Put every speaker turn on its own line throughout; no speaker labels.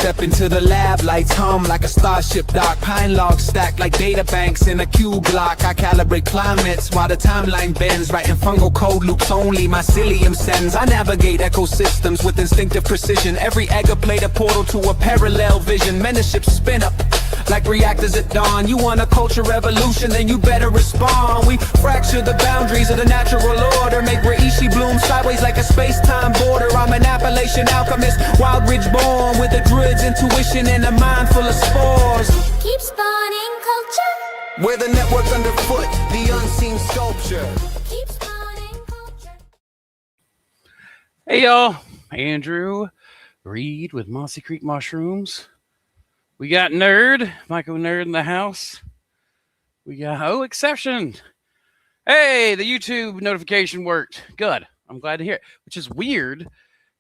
Step into the lab, lights hum like a starship dock. Pine logs stacked like data banks in a cube block. I calibrate climates while the timeline bends. Writing fungal code loops only mycelium sends. I navigate ecosystems with instinctive precision. Every egg a plate a portal to a parallel vision. Mentorships spin up like reactors at dawn. You want a culture revolution, then you better respond. We fracture the boundaries of the natural order. Make reishi bloom sideways like a space-time border. I'm an Appalachian alchemist, wild ridge born, with a druid's intuition and a mind full of spores.
Keep spawning culture.
Where the network's underfoot, the unseen sculpture.
Keep spawning culture.
Hey y'all, Andrew Reed with Mossy Creek Mushrooms. We got Nerd, Myco Nerd in the house. We got, Exception. Hey, the YouTube notification worked. Good. I'm glad to hear it. Which is weird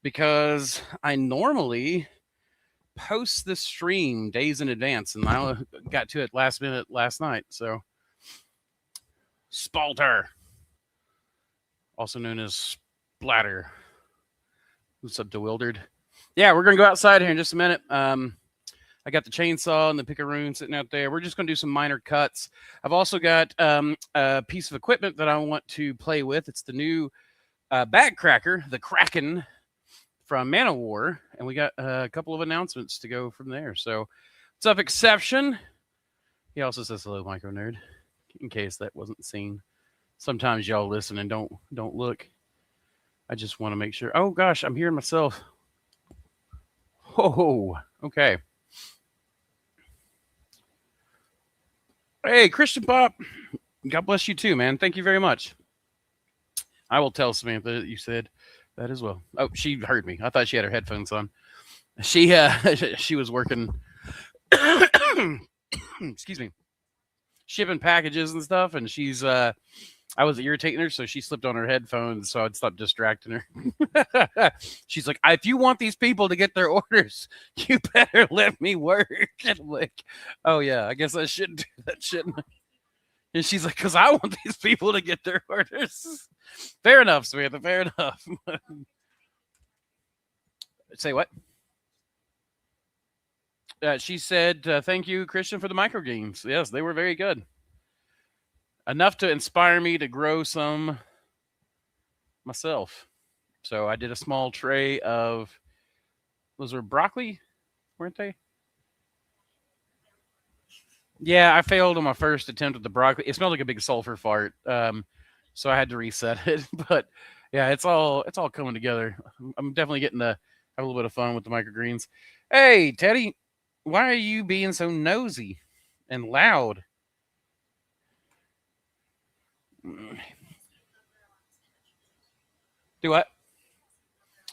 because I normally post this stream days in advance, and I got to it last minute last night. So, Spalter, also known as Splatter. What's up, Bewildered? Yeah, we're going to go outside here in just a minute. I got the chainsaw and the picaroon sitting out there. We're just going to do some minor cuts. I've also got a piece of equipment that I want to play with. It's the new bag cracker, the Kraken from Manowar. And we got a couple of announcements to go from there. So what's up, Exception? He also says hello, Micro Nerd, in case that wasn't seen. Sometimes y'all listen and don't look. I just want to make sure. Oh, gosh, I'm hearing myself. Oh, okay. Hey, Christian Pop. God bless you too, man. Thank you very much. I will tell Samantha that you said that as well. Oh, she heard me. I thought she had her headphones on. She was working excuse me, shipping packages and stuff, and she's I was irritating her, so she slipped on her headphones so I'd stop distracting her. She's like, if you want these people to get their orders, you better let me work. And I'm like, oh yeah, I guess I shouldn't do that, shouldn't I? And she's like, because I want these people to get their orders. Fair enough, Samantha, fair enough. Say what? She said, thank you, Christian, for the micro games. Yes, they were very good. Enough to inspire me to grow some myself. So I did a small tray of, was there broccoli? Weren't they? Yeah, I failed on my first attempt at the broccoli. It smelled like a big sulfur fart. So I had to reset it. But yeah, it's all coming together. I'm definitely getting to have a little bit of fun with the microgreens. Hey, Teddy, why are you being so nosy and loud? Do what?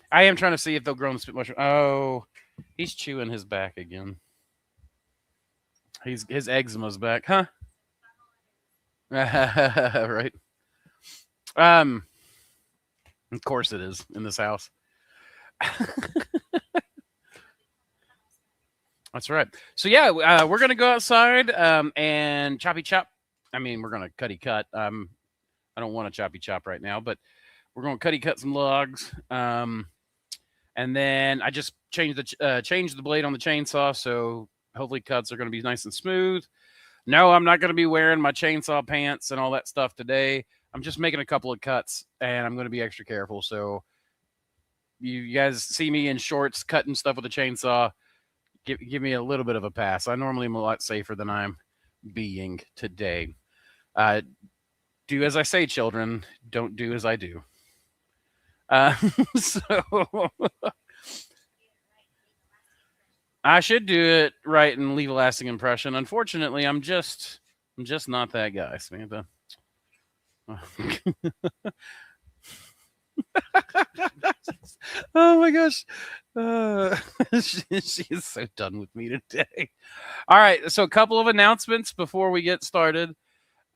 I am trying to see if they'll grow in the spit mushroom. Oh, he's chewing his back again. His eczema's back, huh? Right. Of course it is in this house. That's right. So yeah, we're gonna go outside and choppy chop. I mean, we're gonna cutty cut. I don't want to choppy chop right now, but we're gonna cutty cut some logs. And then I just changed the blade on the chainsaw, so hopefully cuts are gonna be nice and smooth. No, I'm not gonna be wearing my chainsaw pants and all that stuff today. I'm just making a couple of cuts, and I'm gonna be extra careful. So you guys see me in shorts cutting stuff with a chainsaw. Give me a little bit of a pass. I normally am a lot safer than I'm being today. Do as I say, children. Don't do as I do. So I should do it right and leave a lasting impression. Unfortunately, I'm just not that guy, Samantha. Oh my gosh. She is so done with me today. All right, so a couple of announcements before we get started.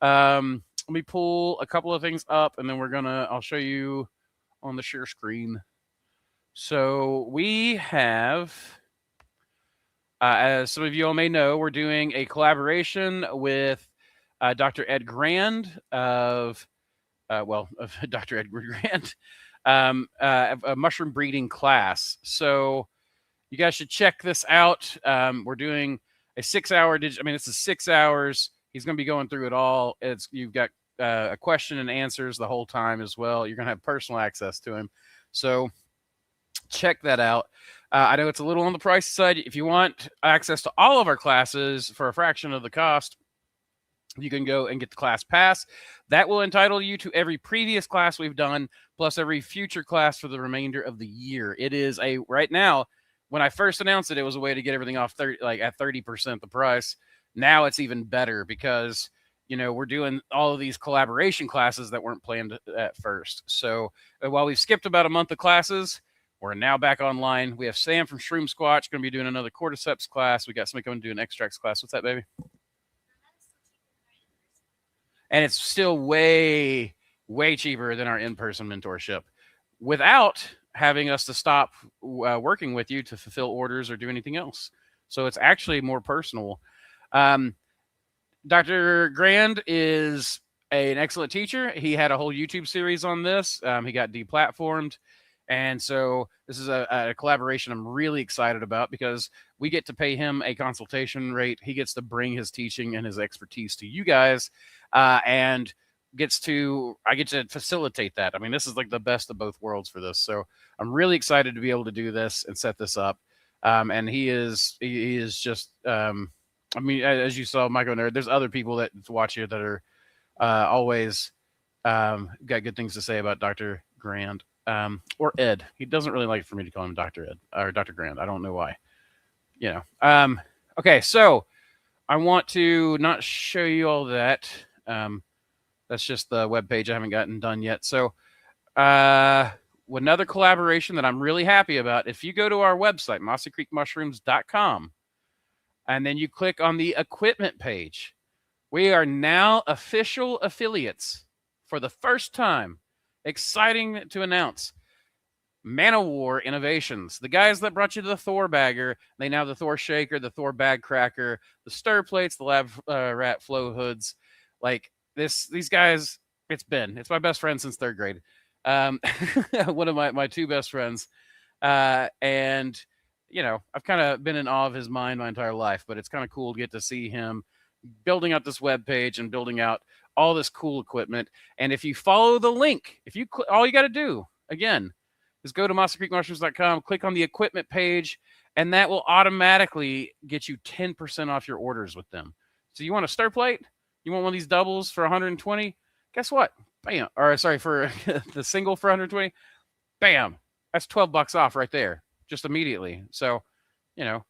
Let me pull a couple of things up, and then I'll show you on the share screen. So we have, as some of you all may know, we're doing a collaboration with Dr. Ed Grand of Dr. Edward Grant, a mushroom breeding class. So you guys should check this out. We're doing a 6-hour this is 6 hours. He's going to be going through it all. You've got a question and answers the whole time as well. You're going to have personal access to him. So check that out. I know it's a little on the pricey side. If you want access to all of our classes for a fraction of the cost, you can go and get the class pass. That will entitle you to every previous class we've done, plus every future class for the remainder of the year. It is right now, when I first announced it, it was a way to get everything off at 30% the price. Now it's even better because, we're doing all of these collaboration classes that weren't planned at first. So while we've skipped about a month of classes, we're now back online. We have Sam from Shroom Squatch going to be doing another cordyceps class. We got somebody coming to do an extracts class. What's that, baby? And it's still way, way cheaper than our in-person mentorship without having us to stop working with you to fulfill orders or do anything else. So it's actually more personal. Dr. Grand is an excellent teacher. He had a whole YouTube series on this. He got deplatformed. And so this is a collaboration I'm really excited about because we get to pay him a consultation rate. He gets to bring his teaching and his expertise to you guys, and I get to facilitate that. I mean, this is like the best of both worlds for this. So I'm really excited to be able to do this and set this up. And he is just, as you saw, Michael Nerd, there's other people that watch here that are always got good things to say about Dr. Grand. Or Ed. He doesn't really like for me to call him Dr. Ed or Dr. Grand. I don't know why. Okay, so I want to not show you all that. That's just the web page I haven't gotten done yet. So another collaboration that I'm really happy about, if you go to our website, mossycreekmushrooms.com, and then you click on the equipment page, we are now official affiliates for the first time. Exciting to announce. Manowar Innovations, the guys that brought you the Thor bagger, they now have the Thor shaker, the Thor bag cracker, the stir plates, the lab rat flow hoods. Like these guys, it's my best friend since 3rd grade. One of my two best friends. And I've kind of been in awe of his mind my entire life, but it's kind of cool to get to see him building out this web page and building out all this cool equipment. And if you follow the link, all you got to do again is go to mossycreekmushrooms.com, click on the equipment page, and that will automatically get you 10% off your orders with them. So you want a stir plate? You want one of these doubles for 120? Guess what? Bam. Or sorry, for the single for 120. Bam. That's $12 off right there, just immediately. So, I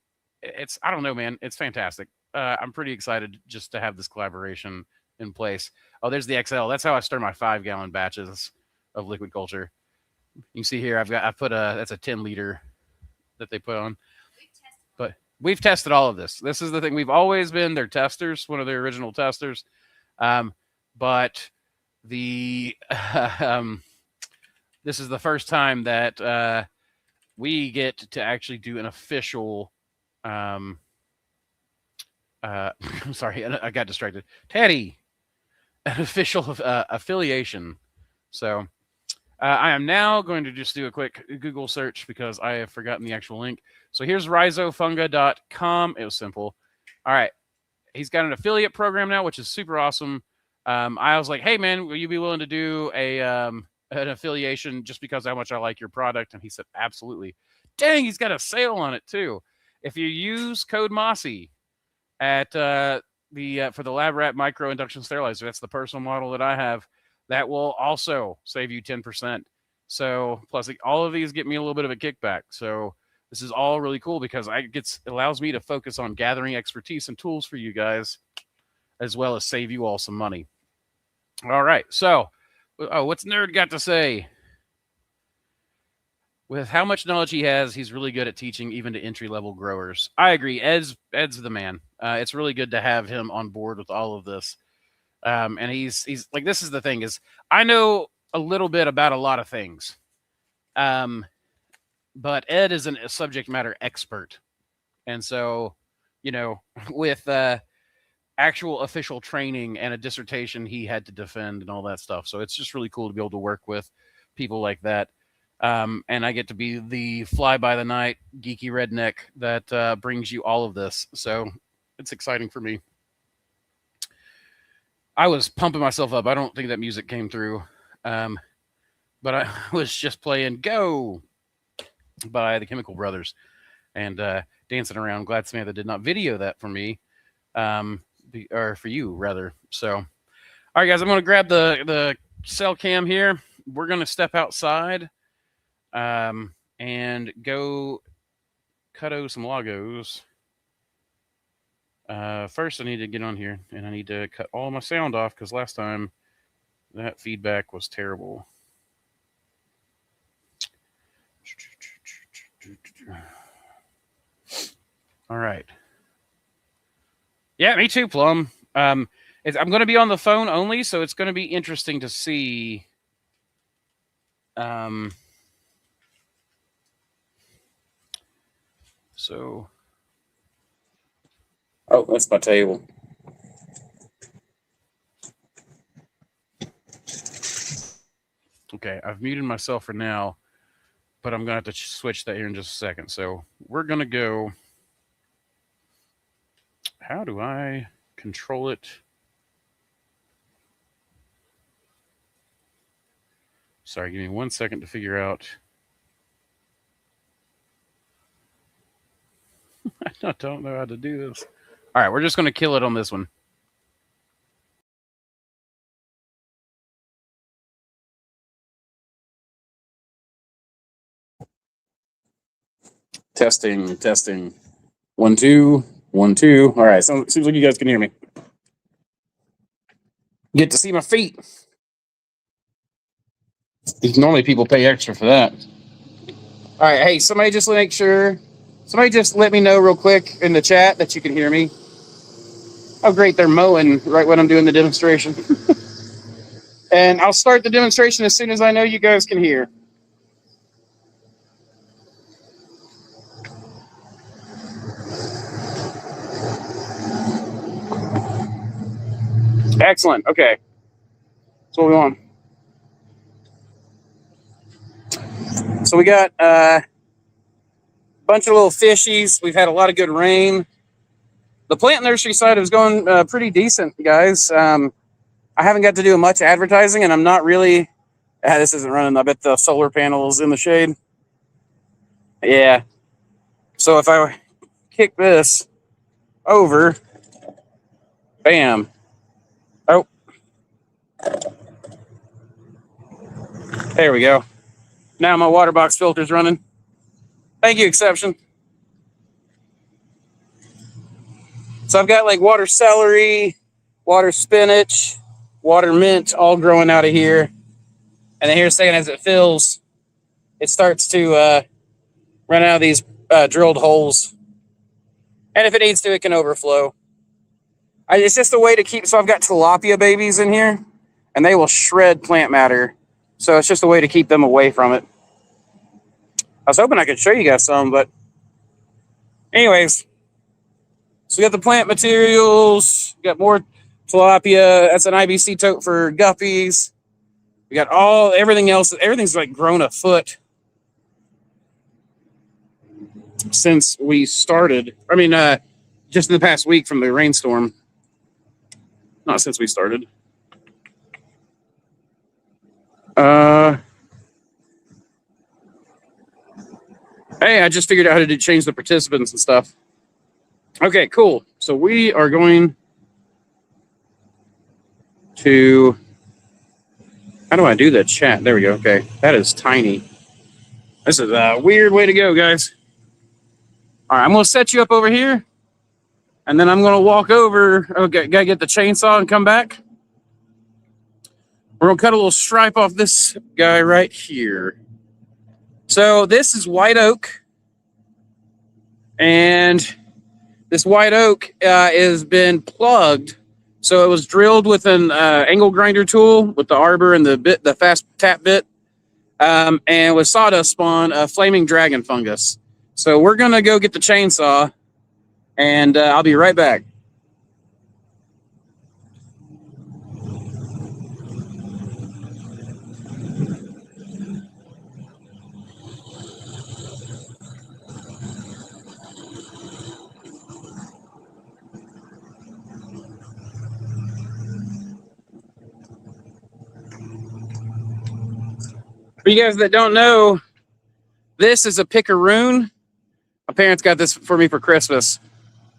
don't know, man. It's fantastic. I'm pretty excited just to have this collaboration in place. Oh, there's the XL. That's how I stir my 5-gallon batches of liquid culture. You can see here, that's a 10 liter that they put on. But we've tested all of this. This is the thing. We've always been their testers, one of their original testers. But this is the first time that we get to actually do an official I'm sorry, I got distracted. Teddy, an official affiliation. So I am now going to just do a quick Google search because I have forgotten the actual link. So here's rhizofunga.com. It was simple. All right. He's got an affiliate program now, which is super awesome. I was like, hey, man, will you be willing to do an affiliation just because how much I like your product? And he said, absolutely. Dang, he's got a sale on it, too. If you use code Mossy at for the Lab Rat Micro Induction Sterilizer, that's the personal model that I have, that will also save you 10%. So plus all of these get me a little bit of a kickback. So this is all really cool because it allows me to focus on gathering expertise and tools for you guys, as well as save you all some money. All right. So, what's Nerd got to say? With how much knowledge he has, he's really good at teaching even to entry-level growers. I agree. Ed's the man. It's really good to have him on board with all of this. And he's like, this is the thing is, I know a little bit about a lot of things. But Ed is a subject matter expert. And so, with actual official training and a dissertation he had to defend and all that stuff. So it's just really cool to be able to work with people like that. And I get to be the fly by the night geeky redneck that brings you all of this. So it's exciting for me. I was pumping myself up. I don't think that music came through. But I was just playing Go by the Chemical Brothers and dancing around. Glad Samantha did not video that for me. Or for you rather. So, all right, guys, I'm going to grab the cell cam here. We're going to step outside and go cutto some lagos. First, I need to get on here and I need to cut all my sound off because last time that feedback was terrible. All right. Yeah, me too, Plum. I'm going to be on the phone only, so it's going to be interesting to see. So. Oh, that's my table. Okay, I've muted myself for now, but I'm going to have to switch that here in just a second. So we're going to go. How do I control it? Sorry, give me 1 second to figure out. I don't know how to do this. All right, we're just going to kill it on this one. Testing. 1, 2, 1, 2. All right, so it seems like you guys can hear me. Get to see my feet. Normally people pay extra for that. All right, hey, somebody just let me know real quick in the chat that you can hear me. Oh, great, they're mowing right when I'm doing the demonstration. And I'll start the demonstration as soon as I know you guys can hear. Excellent. Okay. That's what we want. So we got a bunch of little fishies. We've had a lot of good rain. The plant nursery side is going pretty decent, guys. I haven't got to do much advertising, and I'm not really... this isn't running. I bet the solar panel is in the shade. Yeah. So if I kick this over, bam. Oh. There we go. Now my water box filter's running. Thank you, Exception. So I've got like water celery, water spinach, water mint all growing out of here. And then here, second, as it fills, it starts to run out of these drilled holes. And if it needs to, it can overflow. It's just a way to keep... So I've got tilapia babies in here, and they will shred plant matter. So it's just a way to keep them away from it. I was hoping I could show you guys some, but... Anyways. So we got the plant materials. We got more tilapia. That's an IBC tote for guppies. We got everything else. Everything's like grown a foot since we started. I mean, just in the past week from the rainstorm. Not since we started. Hey, I just figured out how to change the participants and stuff. Okay, cool. So we are going to... How do I do the chat? There we go. Okay, that is tiny. This is a weird way to go, guys. All right, I'm going to set you up over here, and then I'm going to walk over. Okay, got to get the chainsaw and come back. We're going to cut a little stripe off this guy right here. So this is white oak, and this white oak has been plugged So it was drilled with an angle grinder tool with the arbor and the fast tap bit, and with sawdust spawn a flaming dragon fungus. So we're gonna go get the chainsaw, and I'll be right back. For you guys that don't know, this is a picaroon. My parents got this for me for Christmas,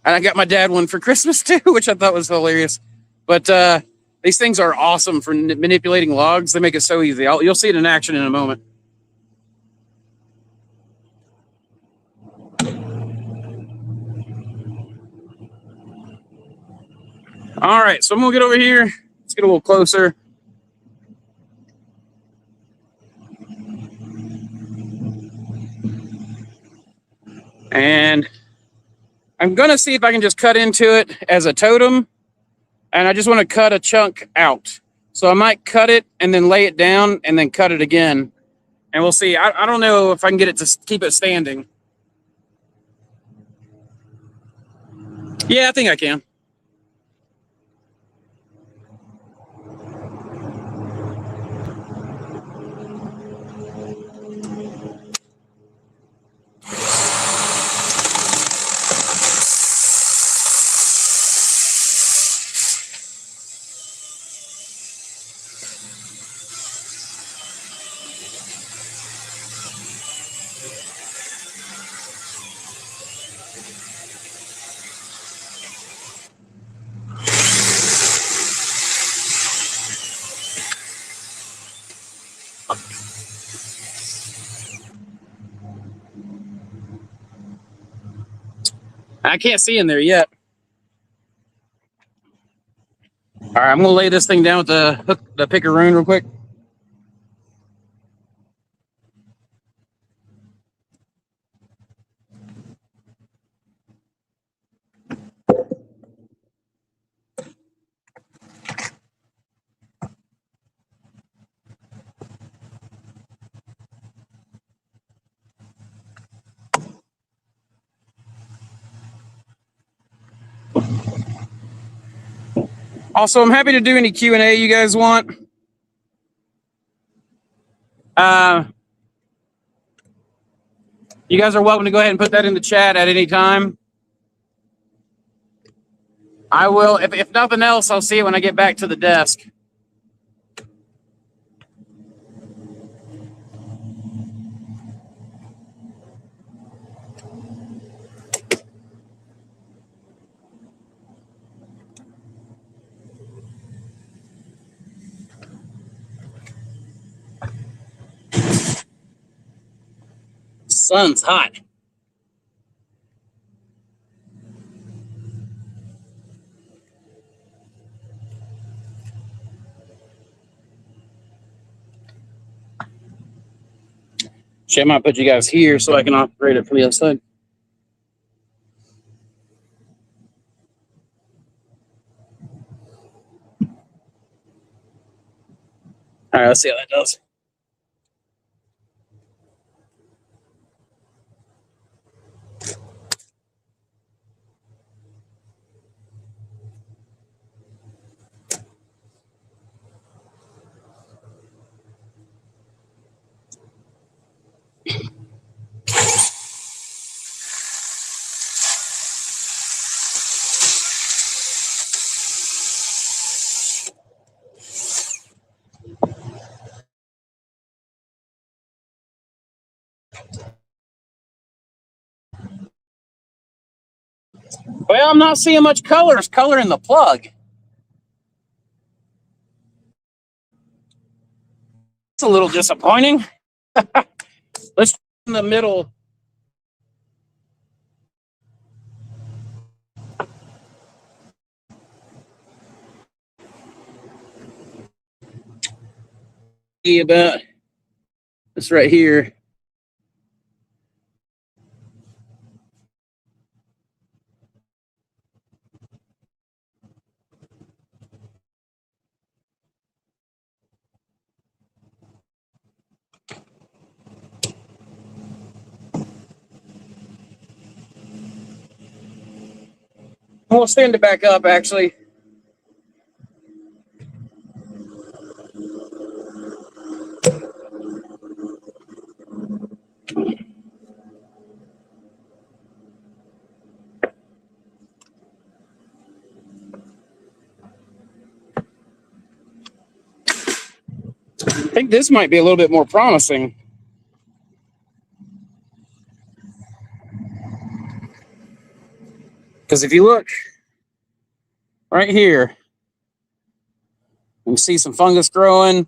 and I got my dad one for Christmas too, which I thought was hilarious. But these things are awesome for manipulating logs. They make it so easy. You'll see it in action in a moment. All right, so I'm gonna get over here. Let's get a little closer. And I'm gonna see if I can just cut into it as a totem. And I just want to cut a chunk out. So I might cut it and then lay it down and then cut it again. And we'll see. I don't know if I can get it to keep it standing. Yeah, I think I can. I can't see in there yet. All right, I'm gonna lay this thing down with the picaroon real quick. Also, I'm happy to do any Q&A you guys want. You guys are welcome to go ahead and put that in the chat at any time. I will, if nothing else, I'll see it when I get back to the desk. Sun's hot. Shit, I might put you guys here so I can operate it from the other side. All right, let's see how that does. Well, I'm not seeing much color. It's color in the plug. It's a little disappointing. Let's in the middle. See about this right here. We'll stand it back up, actually. I think this might be a little bit more promising. Because if you look right here, you can see some fungus growing.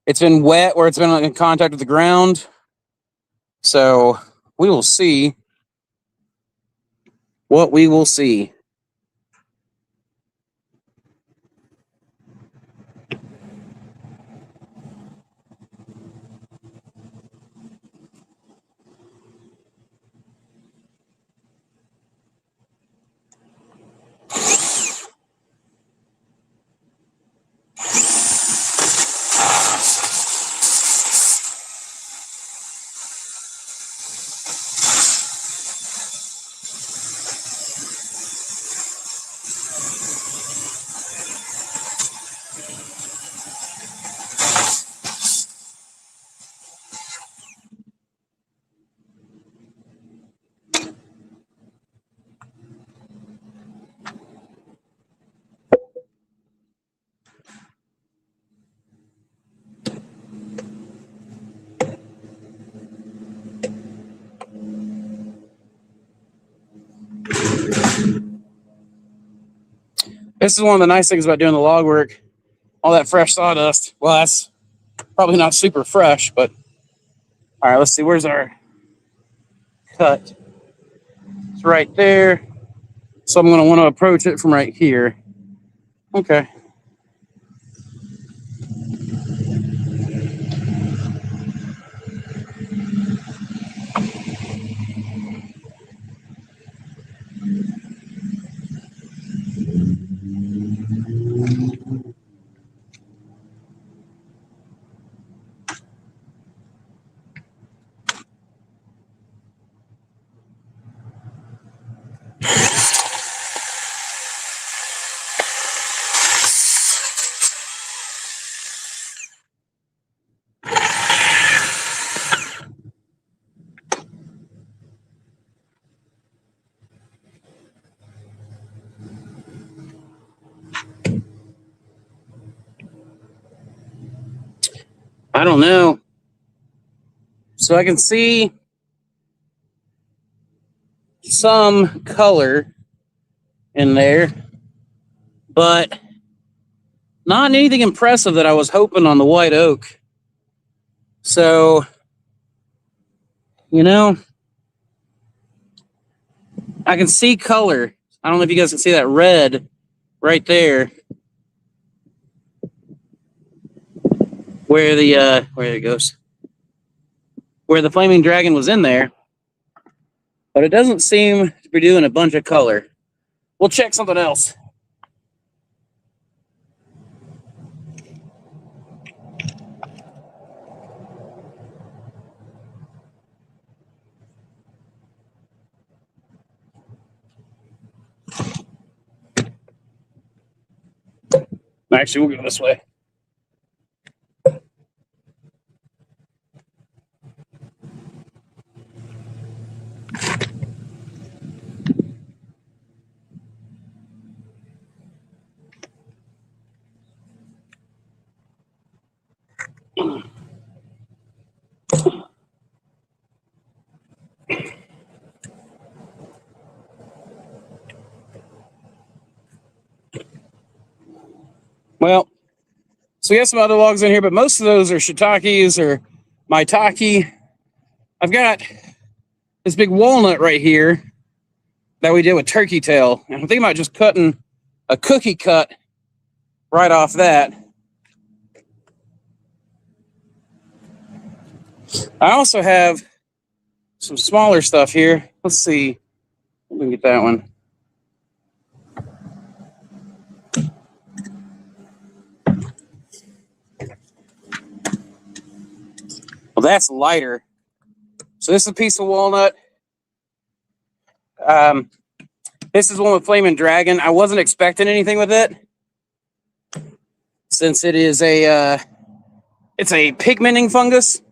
It's been wet where it's been in contact with the ground. So we will see what we will see. This is one of the nice things about doing the log work. All that fresh sawdust. Well, that's probably not super fresh, but all right, let's see. Where's our cut? It's right there. So I'm going to want to approach it from right here. Okay. I don't know. So I can see some color in there, but not anything impressive that I was hoping on the white oak. So, you know, I can see color. I don't know if you guys can see that red right there. Where it goes. Where the flaming dragon was in there. But it doesn't seem to be doing a bunch of color. We'll check something else. Actually, we'll go this way. Well, so we have some other logs in here, but most of those are shiitakes or maitake. I've got this big walnut right here that we did with turkey tail. And I'm thinking about just cutting a cookie cut right off that. I also have some smaller stuff here. Let's see. Let me get that one. Well, that's lighter. So this is a piece of walnut. Been
This is one with Flaming Dragon. I wasn't expecting anything with it, since it is it's a pigmenting fungus,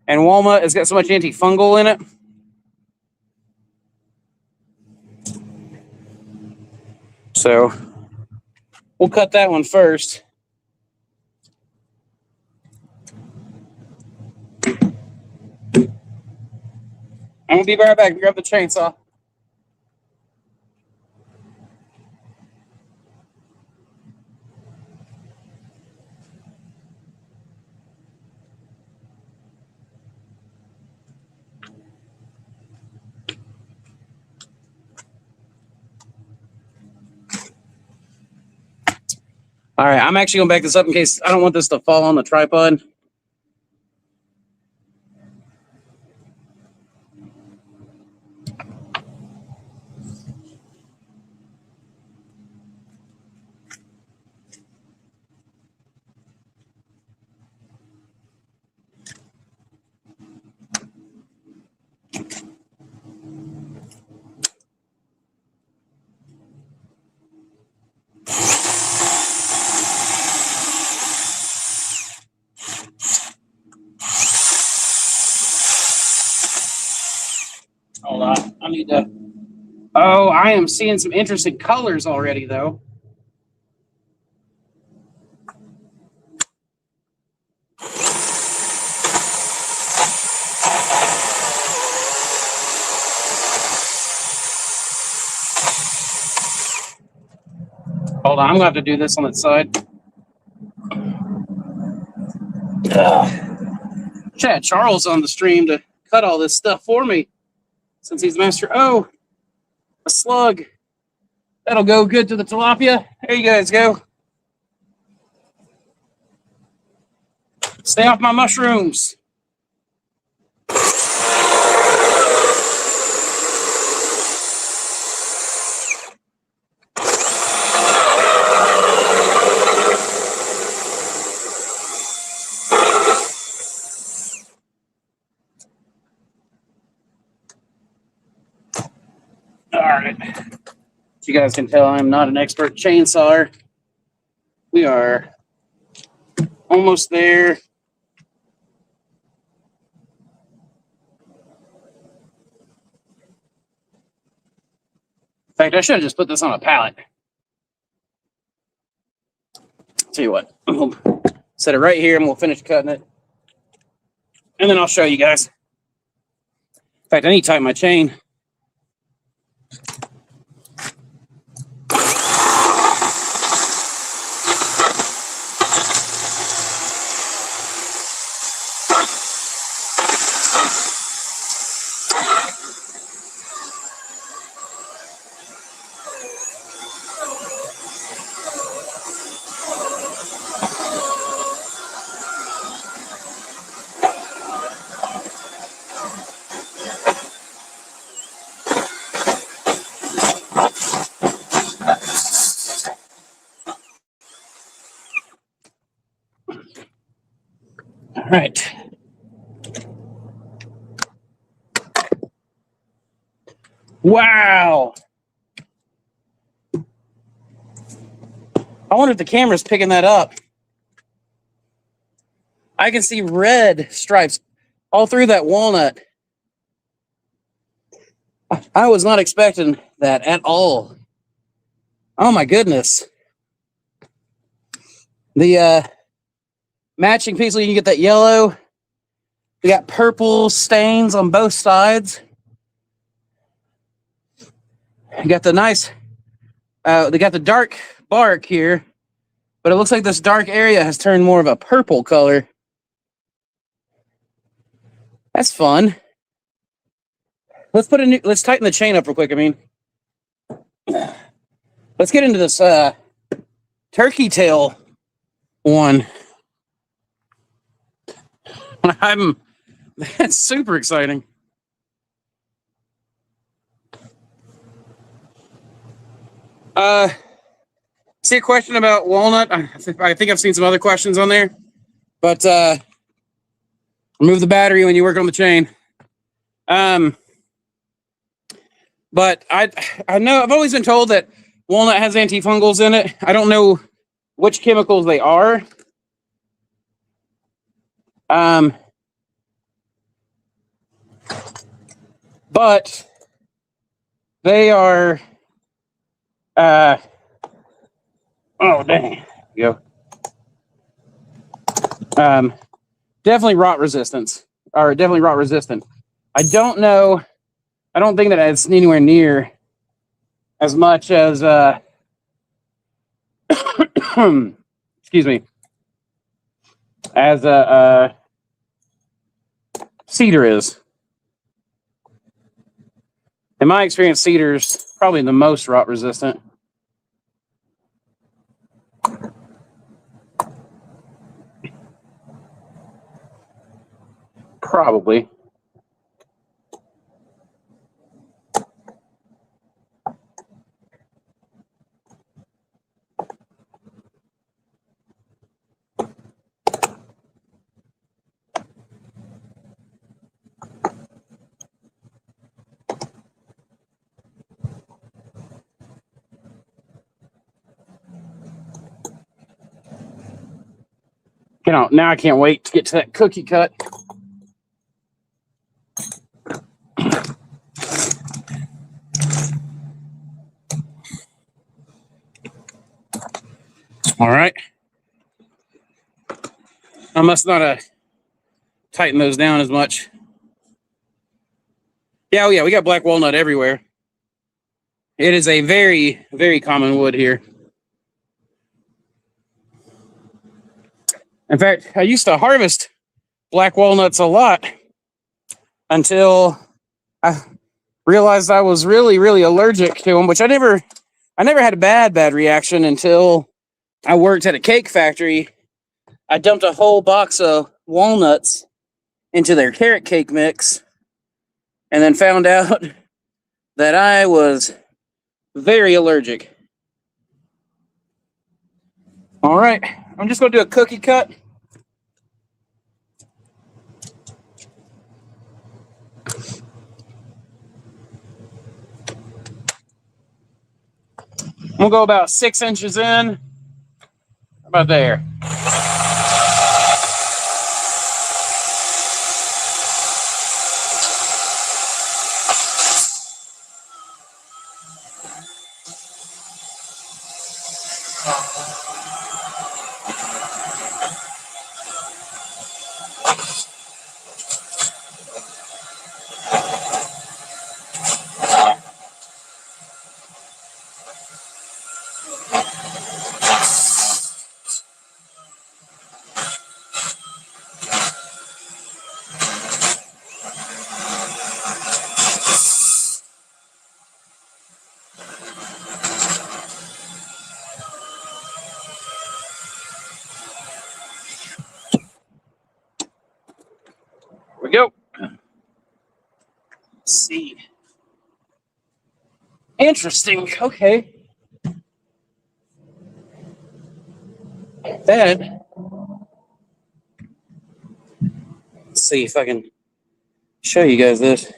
and walnut has got so much antifungal in it. So we'll cut that one first. I'm gonna be right back. Grab the chainsaw. All right, I'm actually gonna back this up in case I don't want this to fall on the tripod. Hold on, I need to. Oh, I am seeing some interesting colors already, though. Hold on, I'm gonna have to do this on its side. Chad Charles on the stream to cut all this stuff for me, since he's master. Oh, a slug. That'll go good to the tilapia. There you guys go. Stay off my mushrooms. All right. As you guys can tell, I'm not an expert chainsawyer. We are almost there. In fact, I should have just put this on a pallet. Tell you what, we'll set it right here and we'll finish cutting it. And then I'll show you guys. In fact, I need to tighten my chain. All right. Wow. I wonder if the camera's picking that up. I can see red stripes all through that walnut. I was not expecting that at all. Oh my goodness. The matching piece, so you can get that yellow. We got purple stains on both sides. You got the nice, they got the dark bark here, but it looks like this dark area has turned more of a purple color. That's fun. Let's tighten the chain up real quick. I mean, let's get into this turkey tail one. That's super exciting. See a question about walnut? I think I've seen some other questions on there, but remove the battery when you work on the chain. But I know I've always been told that walnut has antifungals in it. I don't know which chemicals they are. But they are oh dang. Go. Definitely rot resistance. Or definitely rot resistant. I don't know. I don't think that it's anywhere near as much as excuse me, as cedar is. In my experience, cedar's probably the most rot resistant. Probably. You know, now I can't wait to get to that cookie cut. All right. I must not tighten those down as much. Yeah, oh yeah, we got black walnut everywhere. It is a very, very common wood here. In fact, I used to harvest black walnuts a lot until I realized I was really, really allergic to them, which I never had a bad reaction until I worked at a cake factory. I dumped a whole box of walnuts into their carrot cake mix and then found out that I was very allergic. All right, I'm just going to do a cookie cut. We'll go about 6 inches in. How about there? We go. Let's see. Interesting. Okay. Then, let's see if I can show you guys this.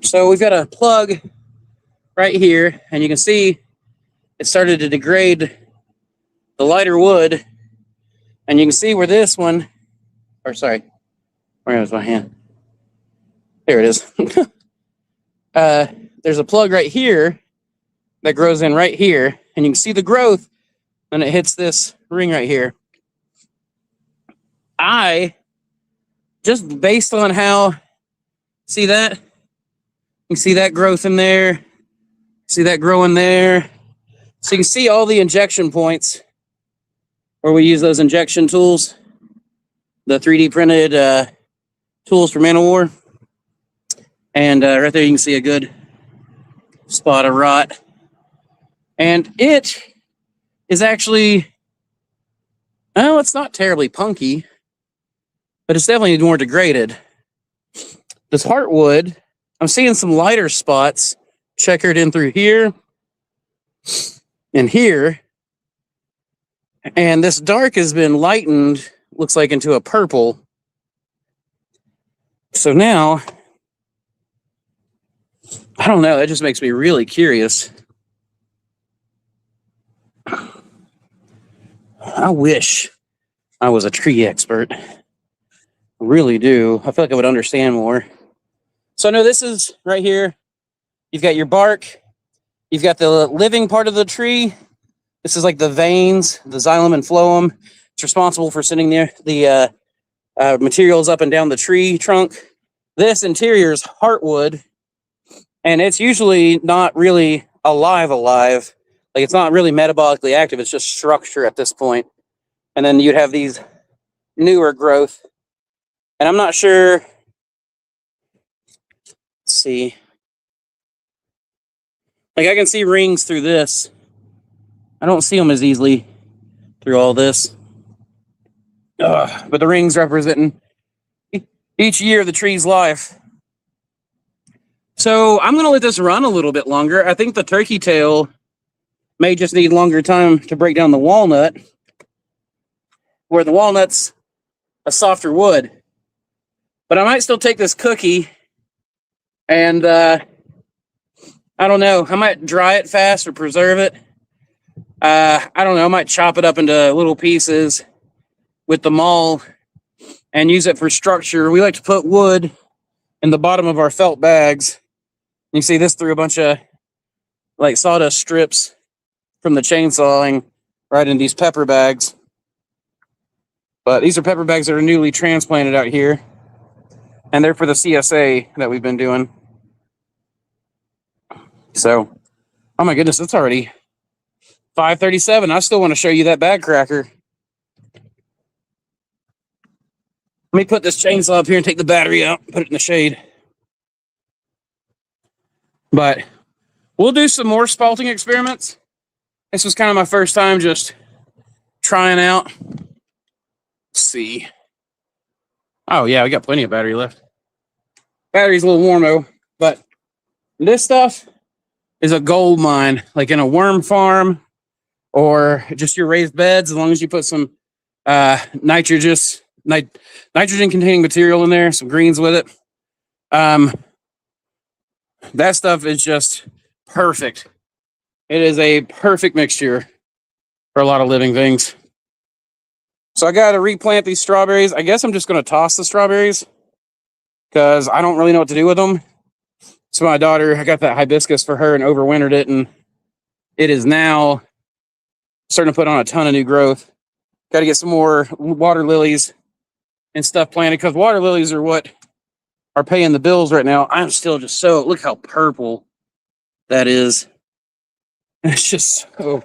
So we've got a plug right here, and you can see it started to degrade the lighter wood. And you can see where this one, or sorry, where was my hand? There it is. There's a plug right here that grows in right here, and you can see the growth, and it hits this ring right here. I, just based on how, see that? You see that growth in there, see that growing there. So you can see all the injection points where we use those injection tools, the 3D printed tools for Man of War. And right there you can see a good spot of rot. And it is actually, well, it's not terribly punky, but it's definitely more degraded. This heartwood, I'm seeing some lighter spots checkered in through here and here. And this dark has been lightened, looks like, into a purple. So now I don't know. That just makes me really curious. I wish I was a tree expert. I really do. I feel like I would understand more. So, no, this is right here. You've got your bark. You've got the living part of the tree. This is like the veins, the xylem and phloem. It's responsible for sending the materials up and down the tree trunk. This interior is heartwood, and it's usually not really alive. Like, it's not really metabolically active. It's just structure at this point. And then you'd have these newer growth. And I'm not sure. Let's see. Like, I can see rings through this. I don't see them as easily through all this. But the rings representing each year of the tree's life. So I'm going to let this run a little bit longer. I think the turkey tail may just need longer time to break down the walnut, where the walnut's a softer wood. But I might still take this cookie and I don't know. I might dry it fast or preserve it. I don't know. I might chop it up into little pieces with the maul and use it for structure. We like to put wood in the bottom of our felt bags. You see this through a bunch of like sawdust strips from the chainsawing right in these pepper bags. But these are pepper bags that are newly transplanted out here. And they're for the CSA that we've been doing. So, oh my goodness, it's already 5:37. I still want to show you that bag cracker. Let me put this chainsaw up here and take the battery out, put it in the shade. But we'll do some more spalting experiments. This was kind of my first time just trying out. Let's see. Oh, yeah, we got plenty of battery left. Battery's a little warm, though. But this stuff is a gold mine, like in a worm farm or just your raised beds, as long as you put some nitrogen-containing material in there, some greens with it. That stuff is just perfect. It is a perfect mixture for a lot of living things. So I got to replant these strawberries. I guess I'm just going to toss the strawberries because I don't really know what to do with them. So my daughter, I got that hibiscus for her and overwintered it, and it is now starting to put on a ton of new growth. Got to get some more water lilies and stuff planted because water lilies are what are paying the bills right now. I'm still just so, look how purple that is. It's just so,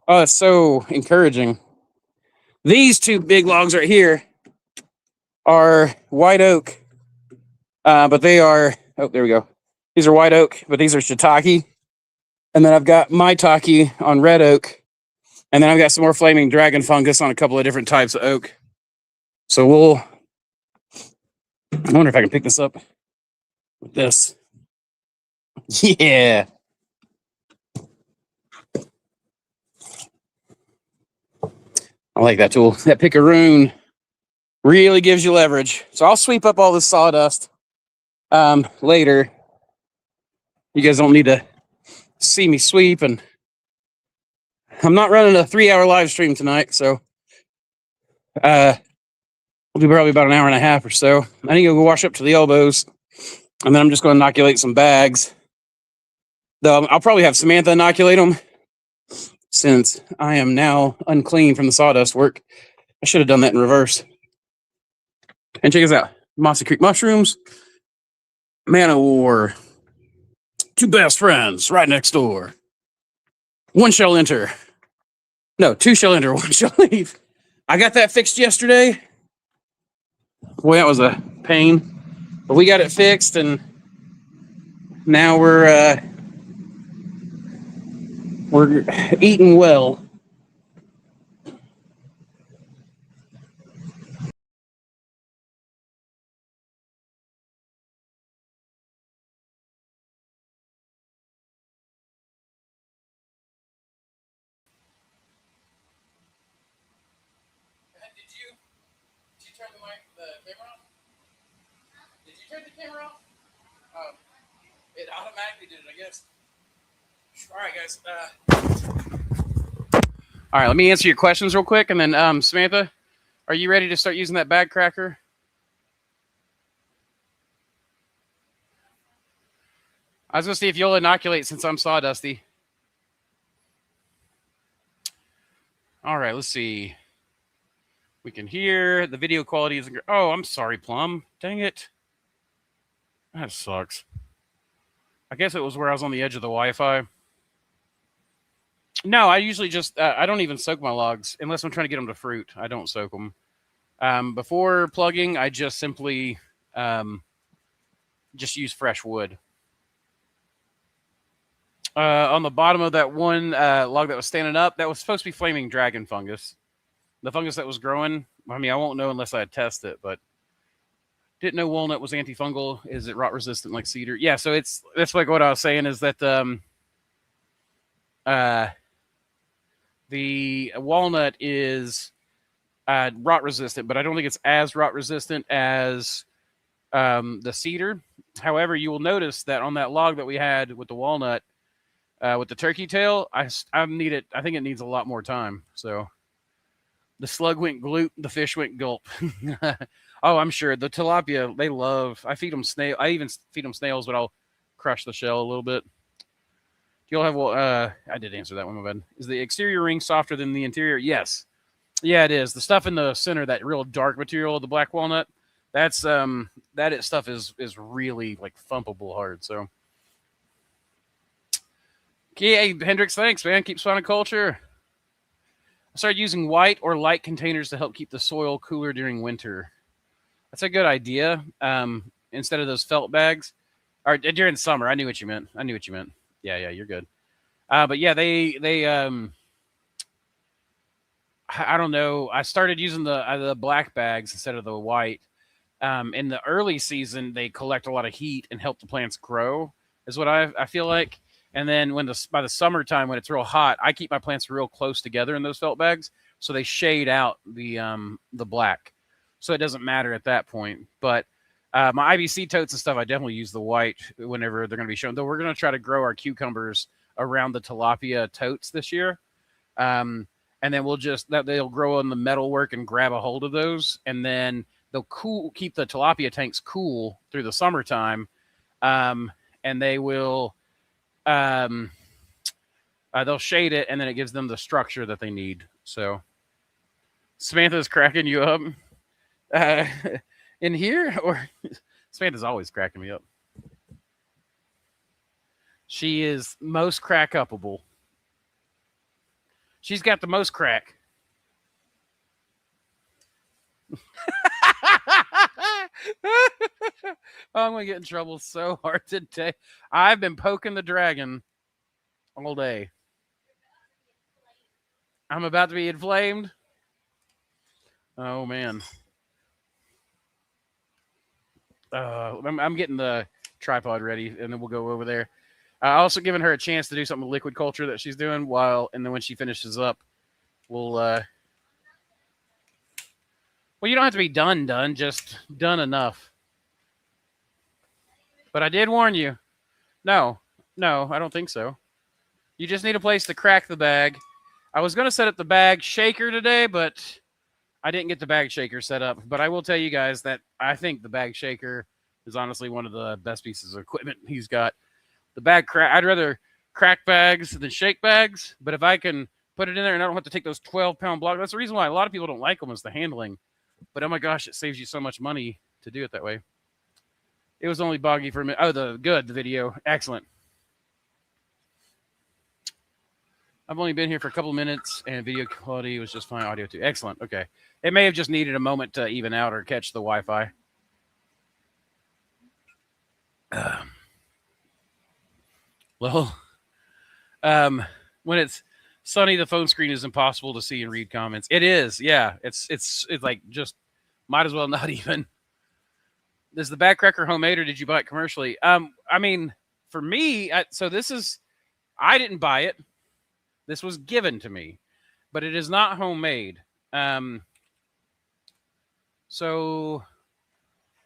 oh, it's so encouraging. These two big logs right here are white oak, but they are, oh, there we go. These are white oak, but these are shiitake. And then I've got maitake on red oak. And then I've got some more flaming dragon fungus on a couple of different types of oak. So I wonder if I can pick this up with this. Yeah. I like that tool. That picaroon really gives you leverage. So I'll sweep up all this sawdust later. You guys don't need to see me sweep. And I'm not running a 3-hour live stream tonight, so we'll do probably about an hour and a half or so. I need to go wash up to the elbows, and then I'm just going to inoculate some bags. Though I'll probably have Samantha inoculate them, since I am now unclean from the sawdust work. I should have done that in reverse. And check this out. Mossy Creek mushrooms. Man of War. Two best friends right next door. One shall enter. No, two shall enter, one shall leave. I got that fixed yesterday. Boy, that was a pain. But we got it fixed, and now we're eating well. Did you turn the camera off? Did you turn the camera off?
It automatically did it, I guess. All right, guys. All right, let me answer your questions real quick, and then Samantha, are you ready to start using that bag cracker? I was gonna see if you'll inoculate since I'm sawdusty. All right, let's see. We can hear the video quality isn't great. Oh, I'm sorry, Plum. Dang it. That sucks. I guess it was where I was on the edge of the Wi-Fi. No, I usually just I don't even soak my logs unless I'm trying to get them to fruit. I don't soak them. Before plugging, I just simply just use fresh wood. On the bottom of that one log that was standing up, that was supposed to be flaming dragon fungus. The fungus that was growing, I mean, I won't know unless I test it, but didn't know walnut was antifungal. Is it rot resistant like cedar? Yeah, so that's like what I was saying is that the walnut is rot resistant, but I don't think it's as rot resistant as the cedar. However, you will notice that on that log that we had with the walnut, with the turkey tail, I think it needs a lot more time. So the slug went gloop, the fish went gulp. Oh, I'm sure the tilapia they love. I feed them snail. I even feed them snails, but I'll crush the shell a little bit. You'll have I did answer that one, my bad. Is the exterior ring softer than the interior? Yes. Yeah, it is. The stuff in the center, that real dark material of the black walnut, that's stuff is really like thumpable hard. So, okay, hey, Hendrix, thanks, man. Keep spawning culture. I started using white or light containers to help keep the soil cooler during winter. That's a good idea. Instead of those felt bags, or during summer. I knew what you meant. Yeah, you're good. But yeah, they I don't know. I started using the black bags instead of the white. In the early season, they collect a lot of heat and help the plants grow, is what I feel like. And then by the summertime, when it's real hot, I keep my plants real close together in those felt bags, so they shade out the black, so it doesn't matter at that point. But my IBC totes and stuff, I definitely use the white whenever they're going to be shown. Though we're going to try to grow our cucumbers around the tilapia totes this year. And then they'll grow on the metalwork and grab a hold of those, and then they'll keep the tilapia tanks cool through the summertime, and they will they'll shade it, and then it gives them the structure that they need. So Samantha's cracking you up in here, or Samantha's always cracking me up. She is most crack upable. She's got the most crack. Oh, I'm going to get in trouble so hard today. I've been poking the dragon all day. I'm about to be inflamed. Oh, man. I'm getting the tripod ready, and then we'll go over there. Also giving her a chance to do something with liquid culture that she's doing and then when she finishes up, we'll well, you don't have to be done, just done enough. But I did warn you. No, I don't think so. You just need a place to crack the bag. I was going to set up the bag shaker today, but I didn't get the bag shaker set up. But I will tell you guys that I think the bag shaker is honestly one of the best pieces of equipment he's got. The bag I'd rather crack bags than shake bags, but if I can put it in there and I don't have to take those 12-pound blocks, that's the reason why a lot of people don't like them, is the handling. But oh my gosh, it saves you so much money to do it that way. It was only boggy for a minute. Oh, the video. Excellent. I've only been here for a couple of minutes, and video quality was just fine. Audio too. Excellent. Okay. It may have just needed a moment to even out or catch the Wi-Fi. Well, when it's sunny, the phone screen is impossible to see and read comments. It is, yeah. It's like just might as well not even. Is the backcracker homemade or did you buy it commercially? I mean, for me, I didn't buy it. This was given to me, but it is not homemade. So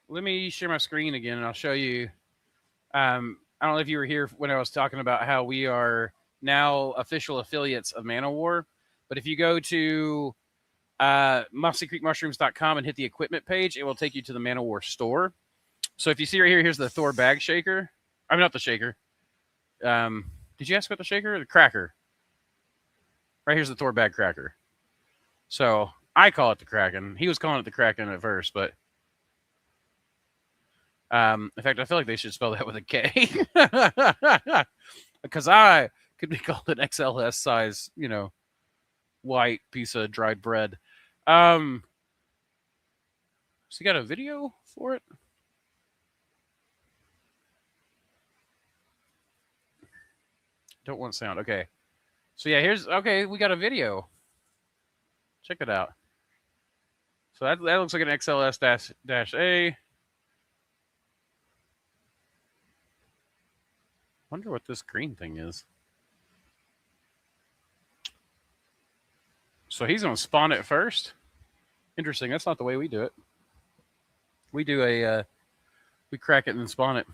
let me share my screen again, and I'll show you. I don't know if you were here when I was talking about how we are now official affiliates of Manowar. But if you go to mossycreekmushrooms.com and hit the equipment page, it will take you to the Manowar store. So if you see right here, here's the Thor bag shaker. I mean, not the shaker. Did you ask about the shaker or the cracker? Right here's the Thor bag cracker. So I call it the Kraken. He was calling it the Kraken at first, but in fact, I feel like they should spell that with a K. Because I could be called an XLS size, white piece of dried bread. So you got a video for it? Don't want sound. Okay. So yeah, we got a video. Check it out. So that looks like an XLS-A. Wonder what this green thing is. So he's going to spawn it first. Interesting. That's not the way we do it. We do we crack it and then spawn it.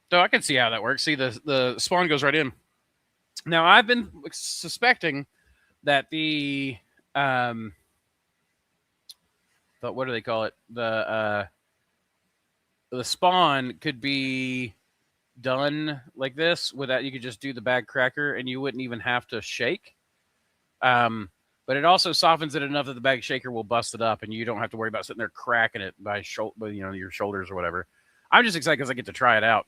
So I can see how that works. See, the spawn goes right in. Now, I've been suspecting that the what do they call it? The spawn could be done like this without, you could just do the bag cracker and you wouldn't even have to shake. But it also softens it enough that the bag shaker will bust it up and you don't have to worry about sitting there cracking it by your shoulders or whatever. I'm just excited because I get to try it out.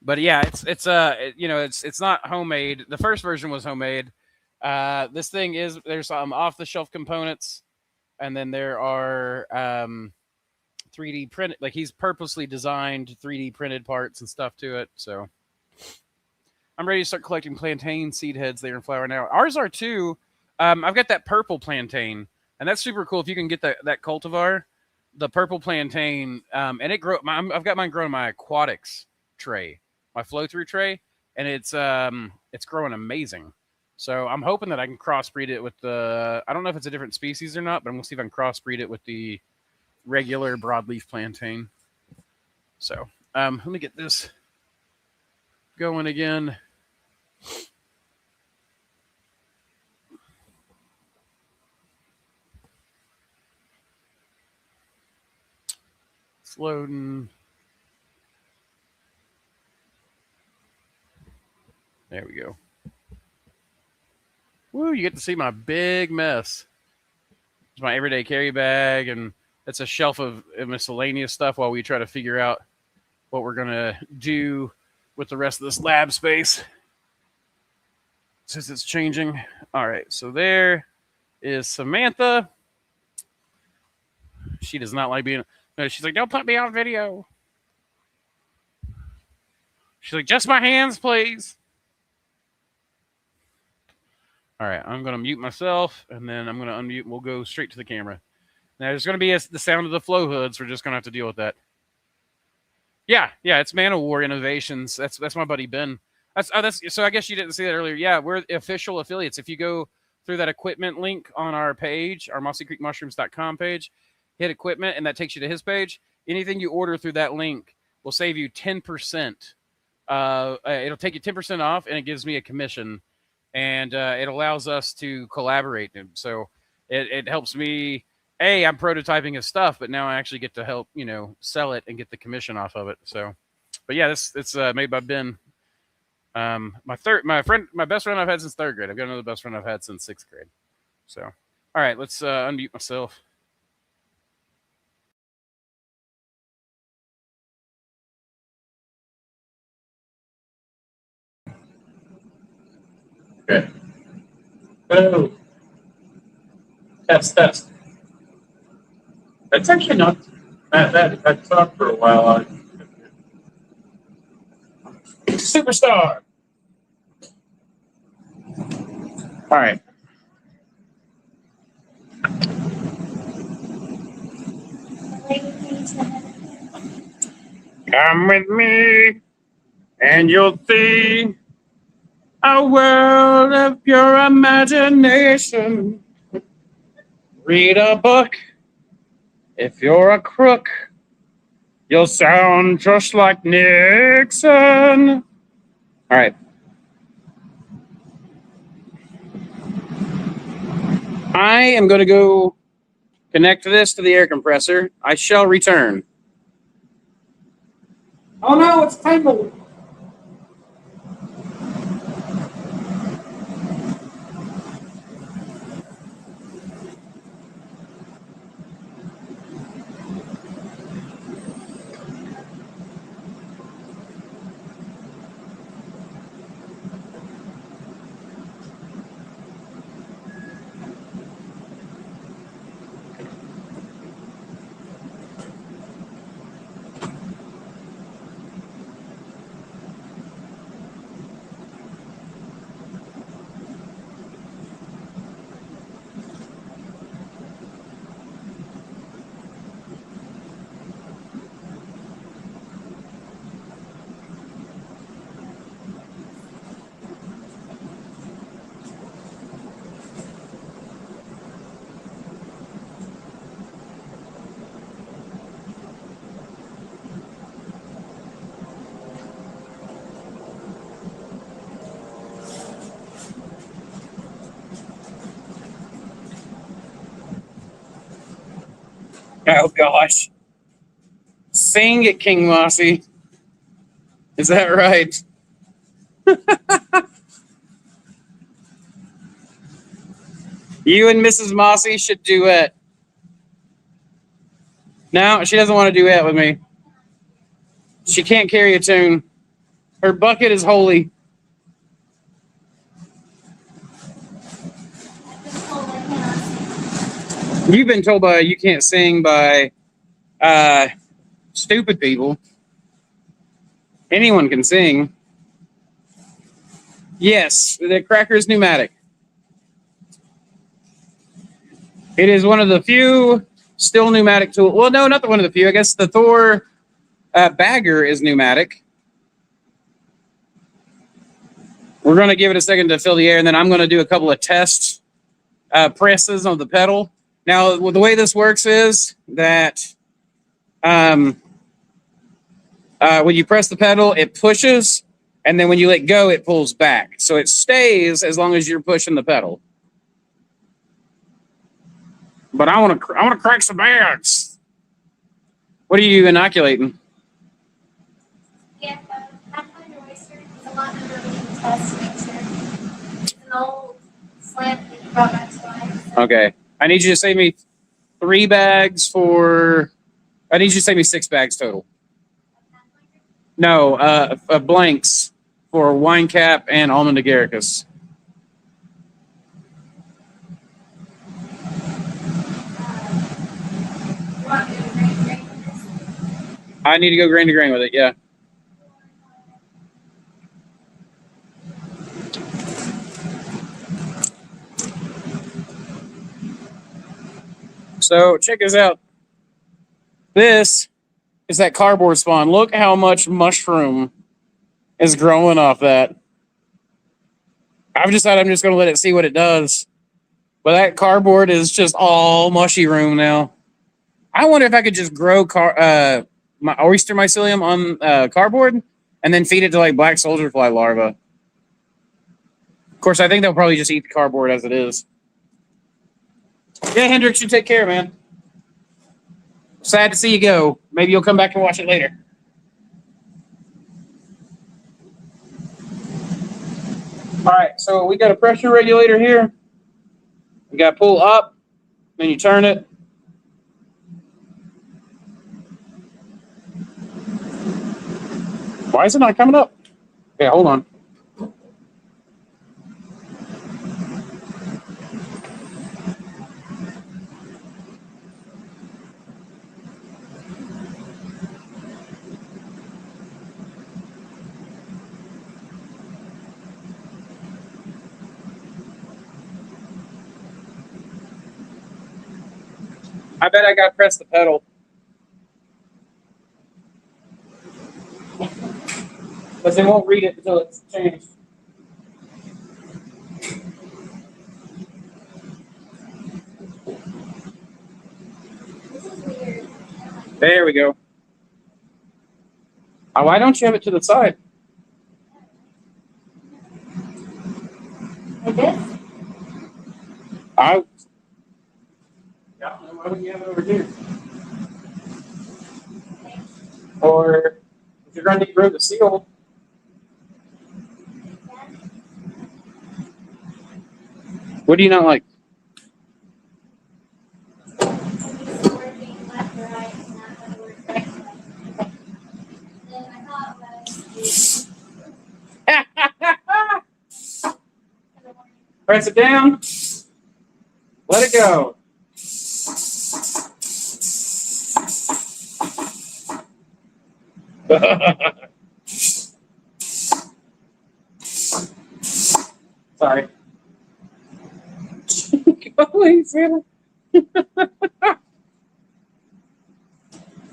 But yeah, it's not homemade. The first version was homemade. This thing there's some off-the-shelf components, and then there are 3D printed. Like, he's purposely designed 3D printed parts and stuff to it. So I'm ready to start collecting plantain seed heads. They're in flower now. Ours are too. I've got that purple plantain, and that's super cool. If you can get that cultivar, the purple plantain, and it grow. I've got mine growing in my aquatics tray, my flow-through tray, and it's growing amazing. So I'm hoping that I can crossbreed it with the, I don't know if it's a different species or not, but I'm going to see if I can crossbreed it with the regular broadleaf plantain. So let me get this going again. It's loading. There we go. Woo, you get to see my big mess. It's my everyday carry bag, and it's a shelf of miscellaneous stuff while we try to figure out what we're going to do with the rest of this lab space, since it's changing. All right, so there is Samantha. She does not like being... She's like, don't put me on video. She's like, just my hands, please. All right, I'm going to mute myself, and then I'm going to unmute, and we'll go straight to the camera. Now, there's going to be the sound of the flow hoods. We're just going to have to deal with that. Yeah, it's Manowar Innovations. That's my buddy Ben. So I guess you didn't see that earlier. Yeah, we're official affiliates. If you go through that equipment link on our page, our mossycreekmushrooms.com page, hit equipment, and that takes you to his page. Anything you order through that link will save you 10%. It'll take you 10% off, and it gives me a commission. And it allows us to collaborate. So it helps me. I'm prototyping his stuff, but now I actually get to help, sell it and get the commission off of it. So, but yeah, it's made by Ben. My best friend I've had since 3rd grade. I've got another best friend I've had since 6th grade. So, all right, let's unmute myself.
Okay. Hello. Test. It's actually not that bad. If I talk for a while, superstar. All right. Come with me, and you'll see a world of pure imagination. Read a book if you're a crook. You'll sound just like Nixon. All right. I am going to go connect this to the air compressor. I shall return. Oh no, it's tangled. Oh gosh. Sing it, King Mossy. Is that right? You and Mrs. Mossy should duet. No, she doesn't want to duet with me. She can't carry a tune. Her bucket is holy. You've been told by you can't sing by stupid people. Anyone can sing. Yes, the cracker is pneumatic. It is one of the few still pneumatic tools. Well, no, not the one of the few. I guess the Thor bagger is pneumatic. We're going to give it a second to fill the air, and then I'm going to do a couple of test presses on the pedal. Now, the way this works is that when you press the pedal, it pushes, and then when you let go, it pulls back. So it stays as long as you're pushing the pedal. But I want to crack some bags. What are you inoculating?
Yeah, Pathfinder oyster is a lot number we can test to make sure. It's an old slant that you brought back to life. So.
Okay. I need you to save me 3 bags for... I need you to save me 6 bags total. No, blanks for wine cap and almond agaricus.
You want me to grain with this?
I need to go grain to grain with it, yeah. So check this out. This is that cardboard spawn. Look how much mushroom is growing off that. I've decided I'm just going to let it see what it does. But that cardboard is just all mushy room now. I wonder if I could just grow my oyster mycelium on cardboard and then feed it to like black soldier fly larvae. Of course, I think they'll probably just eat the cardboard as it is. Yeah, Hendrix, you take care, man. Sad to see you go. Maybe you'll come back and watch it later. All right, so we got a pressure regulator here. You got to pull up, then you turn it. Why is it not coming up? Okay, hold on. I bet I got to press the pedal. But they won't read it until it's changed.
This is weird.
There we go. Why don't you have it to the side?
Like this?
I don't know. Why wouldn't you have it over here?
Okay.
Or if you're going to grow the seal, what do you not like?
Maybe working left or right, and not going to work right and left. Then I thought was
Press it down. Let it go. Sorry. Golly, Santa.
Can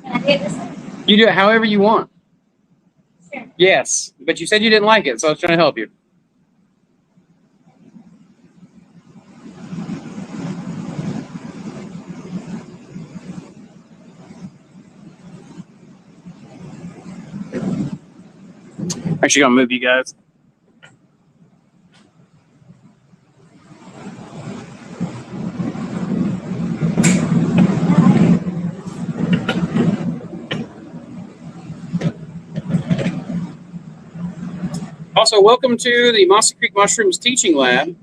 I do it this way?
You do it however you want.
Sure.
Yes, but you said you didn't like it, so I was trying to help you. Actually, gonna move you guys. Also, welcome to the Mossy Creek Mushrooms Teaching Lab.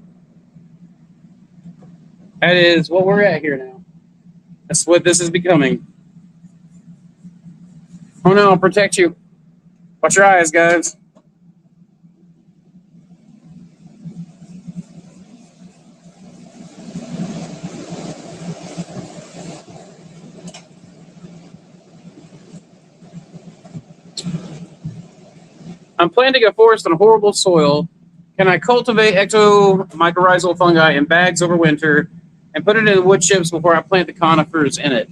That is what we're at here now. That's what this is becoming. Oh no, I'll protect you. Watch your eyes, guys. I'm planting a forest on horrible soil. Can I cultivate ectomycorrhizal fungi in bags over winter and put it in the wood chips before I plant the conifers in it?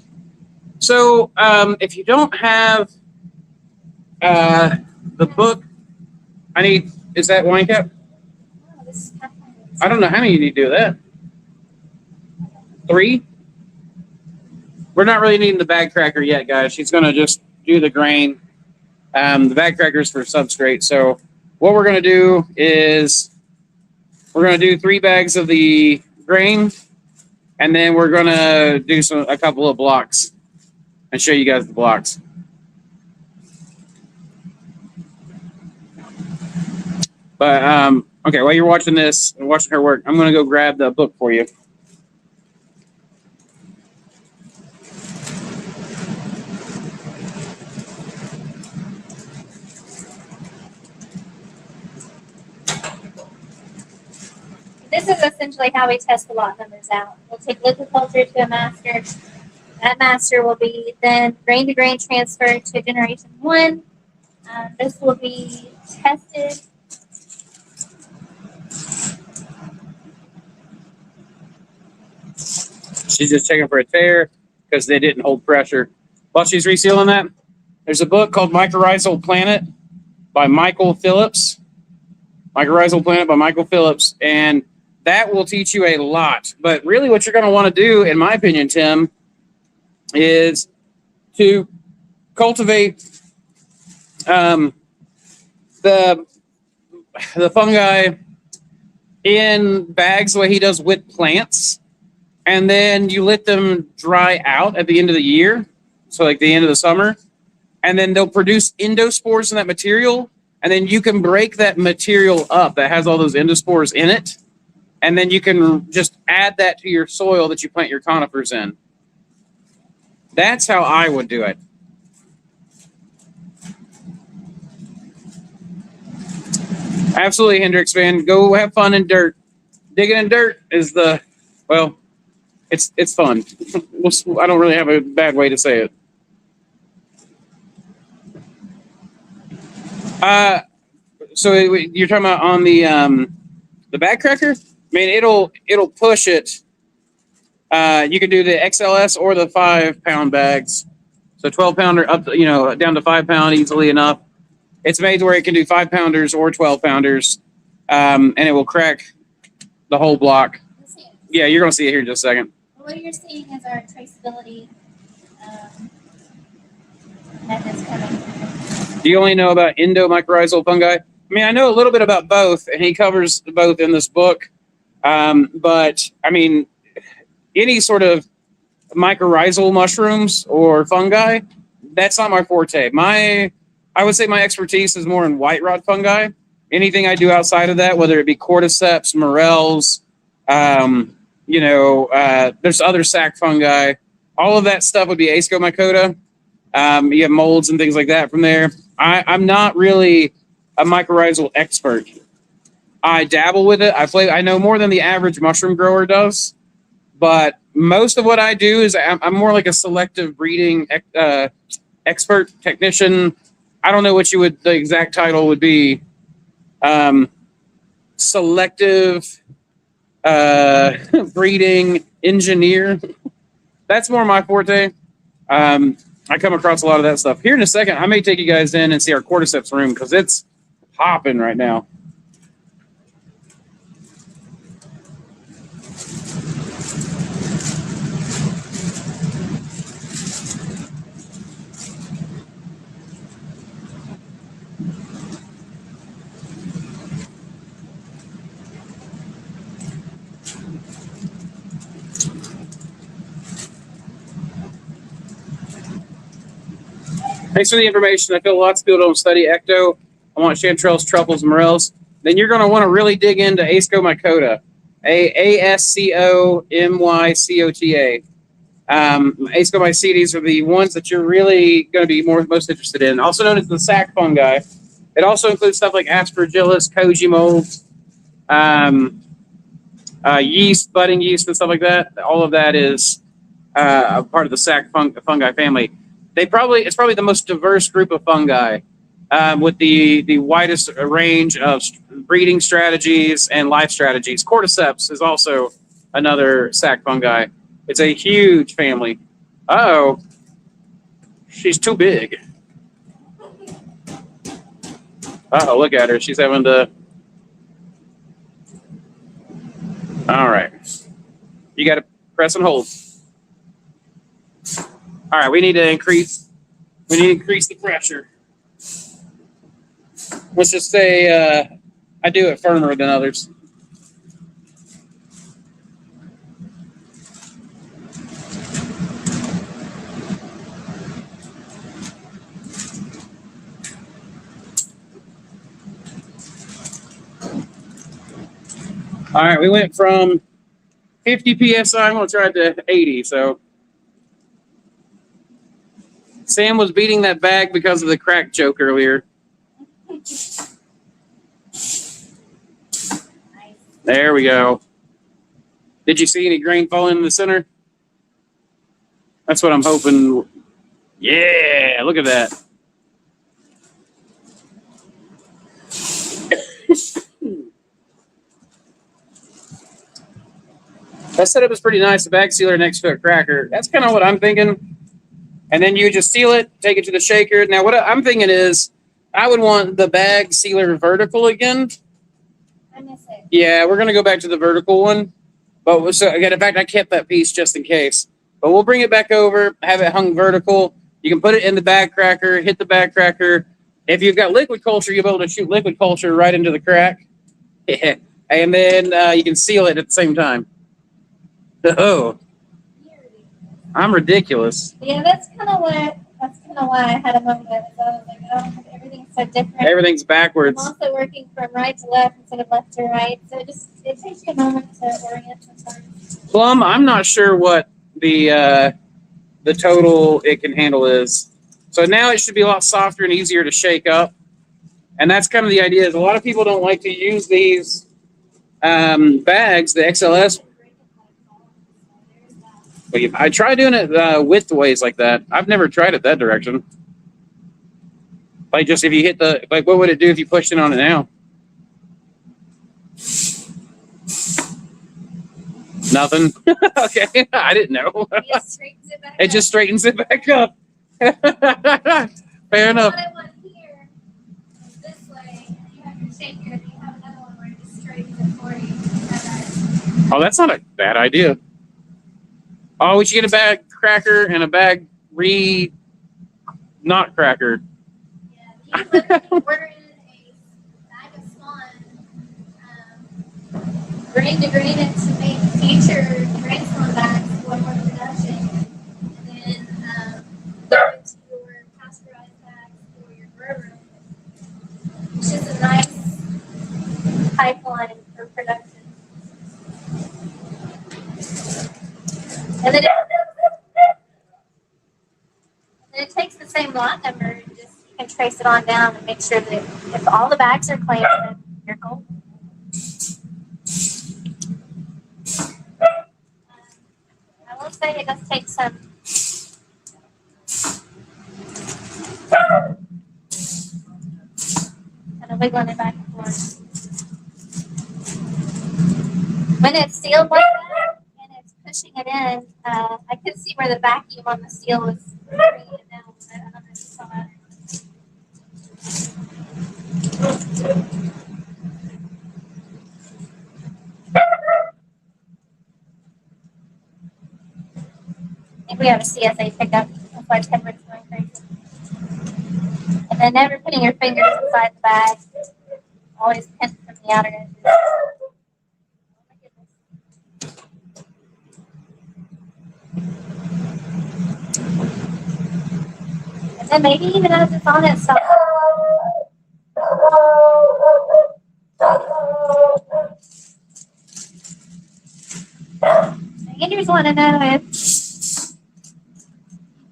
So if you don't have the book, is that wine cap?
Oh, this is Pathfinder.
I don't know how many you need to do that. 3? We're not really needing the bag cracker yet, guys. She's going to just do the grain. The bag cracker's for substrate. So what we're going to do is we're going to do 3 bags of the grain, and then we're going to do a couple of blocks and show you guys the blocks. But okay, while you're watching this and watching her work, I'm going to go grab the book for you.
This is essentially how we test the lot numbers out. We'll take liquid culture to a master. That master will be then grain to grain transferred to generation 1. This will be tested.
She's just checking for a tear because they didn't hold pressure. While she's resealing that, there's a book called Mycorrhizal Planet by Michael Phillips. Mycorrhizal Planet by Michael Phillips. And that will teach you a lot. But really what you're going to want to do, in my opinion, Tim, is to cultivate the fungi in bags the way he does with plants. And then you let them dry out at the end of the year. So like the end of the summer. And then they'll produce endospores in that material. And then you can break that material up that has all those endospores in it. And then you can just add that to your soil that you plant your conifers in. That's how I would do it. Absolutely, Hendrix, man. Go have fun in dirt. Digging in dirt is well, it's fun. I don't really have a bad way to say it. So you're talking about on the bag cracker? I mean, it'll push it. You can do the XLS or the 5-pound bags. So 12-pounder up, down to 5-pound easily enough. It's made to where it can do 5-pounders or 12-pounders, and it will crack the whole block. Yeah, you're going to see it here in just a second.
What you're seeing is our traceability methods coming.
Do you only know about endomycorrhizal fungi? I mean, I know a little bit about both, and he covers both in this book. But I mean, any sort of mycorrhizal mushrooms or fungi, that's not my forte. I would say my expertise is more in white rot fungi. Anything I do outside of that, whether it be cordyceps, morels, there's other sac fungi. All of that stuff would be ascomycota. You have molds and things like that from there. I'm not really a mycorrhizal expert. I dabble with it. I know more than the average mushroom grower does, but most of what I do is I'm more like a selective breeding expert technician. I don't know what the exact title would be. Selective breeding engineer. That's more my forte. I come across a lot of that stuff. Here in a second, I may take you guys in and see our cordyceps room because it's popping right now. Thanks for the information. I feel lots of people don't study ecto. I want chanterelles, truffles, morels. Then you're going to want to really dig into ascomycota. ASCOMYCOTA. Ascomycetes are the ones that you're really going to be most interested in. Also known as the sac fungi. It also includes stuff like aspergillus, koji molds, yeast, budding yeast, and stuff like that. All of that is a part of the sac fungi family. It's probably the most diverse group of fungi with the widest range of breeding strategies and life strategies. Cordyceps is also another sac fungi. It's a huge family. Uh-oh. She's too big. Uh-oh, look at her. She's having to... All right. You got to press and hold. All right, we need to increase the pressure. Let's just say I do it firmer than others. All right, we went from 50 PSI, I'm going to try it to 80, so... Sam was beating that bag because of the crack joke earlier. There we go. Did you see any grain falling in the center? That's what I'm hoping. Yeah, look at that. That setup is pretty nice. The bag sealer next to a cracker. That's kind of what I'm thinking. And then you just seal it, take it to the shaker. Now, what I'm thinking is I would want the bag sealer vertical again.
I miss it.
Yeah, we're going to go back to the vertical one. But so again, in fact, I kept that piece just in case. But we'll bring it back over, have it hung vertical. You can put it in the bag cracker, hit the bag cracker. If you've got liquid culture, you'll be able to shoot liquid culture right into the crack. And then you can seal it at the same time. Oh. I'm ridiculous.
Yeah, that's kind of why I had a moment. I was like, oh, everything's so different.
Everything's backwards.
I'm also working from right to left instead of left to right, so it takes you a moment to orient sometimes.
Plum, I'm not sure what the total it can handle is. So now it should be a lot softer and easier to shake up. And that's kind of the idea. Is a lot of people don't like to use these bags, the XLS. But I try doing it widthways like that. I've never tried it that direction. Like just if you hit what would it do if you pushed it on it now? Nothing. Okay, I didn't know. It just straightens it back up. Fair enough.
What I want here is this way, and you have your shaker, and you have another one where it just straightens it for you.
Oh, that's not a bad idea. Oh, we should get a bag cracker and a bag not cracker.
Yeah, you literally order in a bag of spawn, grain to grain it to make future grain spawn bags for more production, and then give it to your pasteurized bags for your grow room. It's just a nice pipeline for production. And then it takes the same lot number, and just you can trace it on down and make sure that if all the bags are clean, then you're golden. I will say it does take some kind of wiggling it back and forth. When it's sealed like that and it's pushing it in, I could see where the vacuum on the seal was bringing it down. I don't know if you saw that. I think we have a CSA pickup. That's why Tedward's going crazy. And then never putting your fingers inside the bag. Always pinch from the outer edges. Oh my goodness. And then maybe even as it's on its side. Andrews want to know if you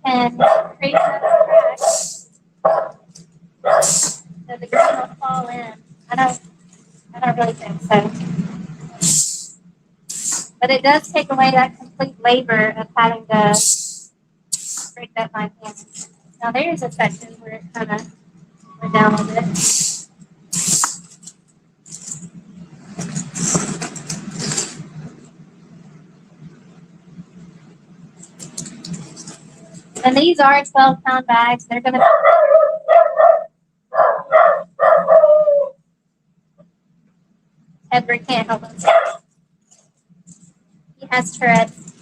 can create another crack so the grain will fall in. I don't really think so. But it does take away that complete labor of having to break that by hand. Now there's a section where it kind of went down a little bit. And these are 12-pound bags. They're going to be. Edward can't help himself. He has Tourette's.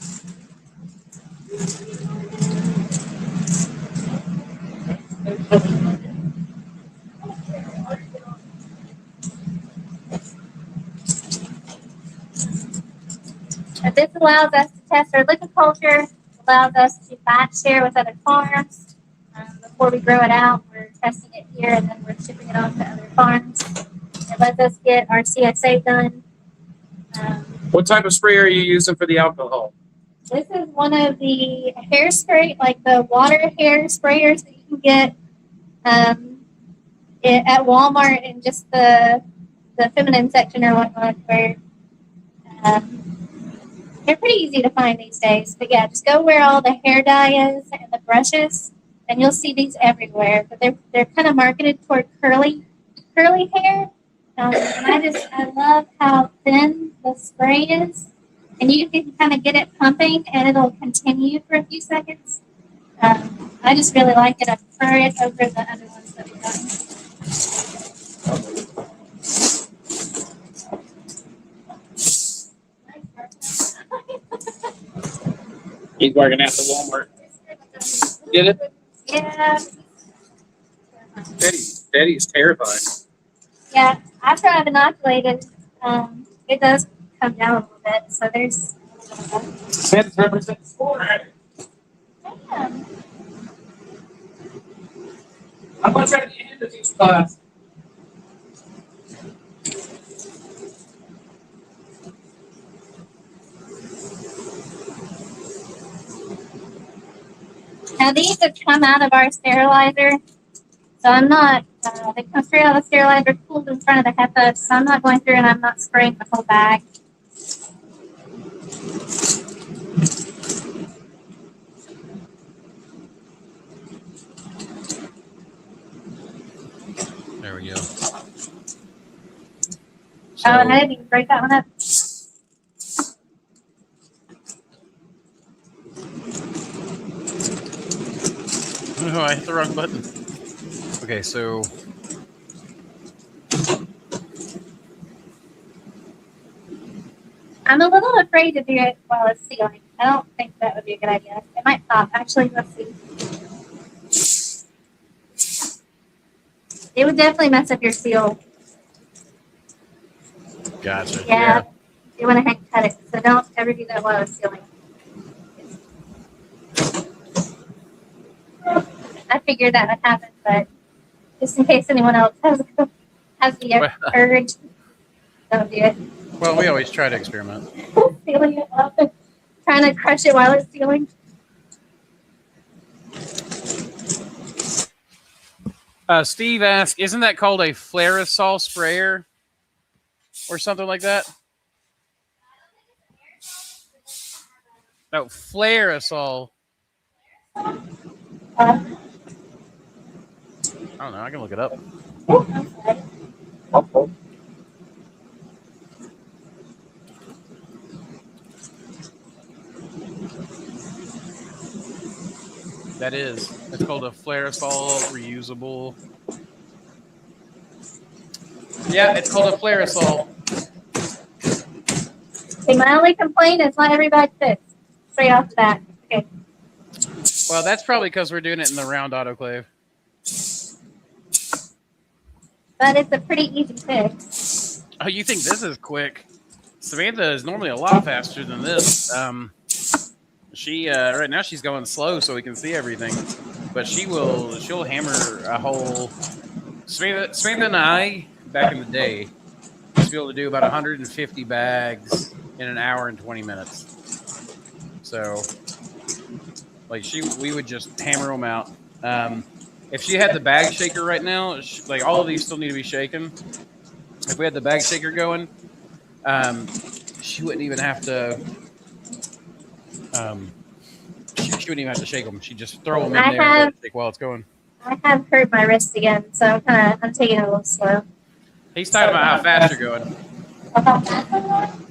But this allows us to test our liquid culture, allows us to batch share with other farms. Before we grow it out, we're testing it here and then we're shipping it off to other farms. It lets us get our CSA done.
What type of sprayer are you using for the alcohol?
This is one of the hairspray, like the water hair sprayers that you can get at Walmart in just the feminine section or whatnot, where they're pretty easy to find these days. But yeah, just go where all the hair dye is and the brushes, and you'll see these everywhere. But they're kind of marketed toward curly hair. And I love how thin the spray is, and you can kind of get it pumping, and it'll continue for a few seconds. I just really like it. I prefer it over the other ones that we've done.
He's working at the Walmart. Get it?
Yeah.
Daddy's terrified.
Yeah, after I've inoculated, it does come down a little bit. So there's.
Pets represent the sport.
Damn.
I'm going to try to get him to teach class.
Now these have come out of our sterilizer, so I'm not. They come straight out of the sterilizer, cooled in front of the HEPA, so I'm not going through and I'm not spraying the whole bag.
There we go.
Oh, and I didn't even break that one up.
Oh, I hit the wrong button. Okay, so
I'm a little afraid to do it while it's sealing. I don't think that would be a good idea. It might pop. Actually, let's see. It would definitely mess up your seal.
Gotcha.
Yeah. You went ahead and cut it, so don't ever do that while it's sealing. I figured that would happen, but just in case anyone else has the urge, don't do it.
Well, we always try to experiment.
Sealing it up and trying to crush it while it's sealing.
Steve asked, "Isn't that called a Flarisol sprayer or something like that?" No, Flarisol. I don't know. I can look it up. That is. It's called a Flarisol reusable. Yeah, it's called a Flarisol.
Okay, my only complaint is not everybody fits. Straight off the bat. Okay.
Well, that's probably because we're doing it in the round autoclave.
But it's a pretty easy fix.
Oh, you think this is quick? Samantha is normally a lot faster than this. She right now she's going slow so we can see everything, but she'll hammer a whole. Samantha and I back in the day used to be able to do about 150 bags in an hour and 20 minutes. So, like we would just hammer them out. If she had the bag shaker right now, like all of these still need to be shaken. If we had the bag shaker going, she wouldn't even have to. She wouldn't even have to shake them. She'd just throw them in there and shake while it's going.
I have hurt my wrist again, so I'm taking it a little slow.
He's talking about how fast you're going.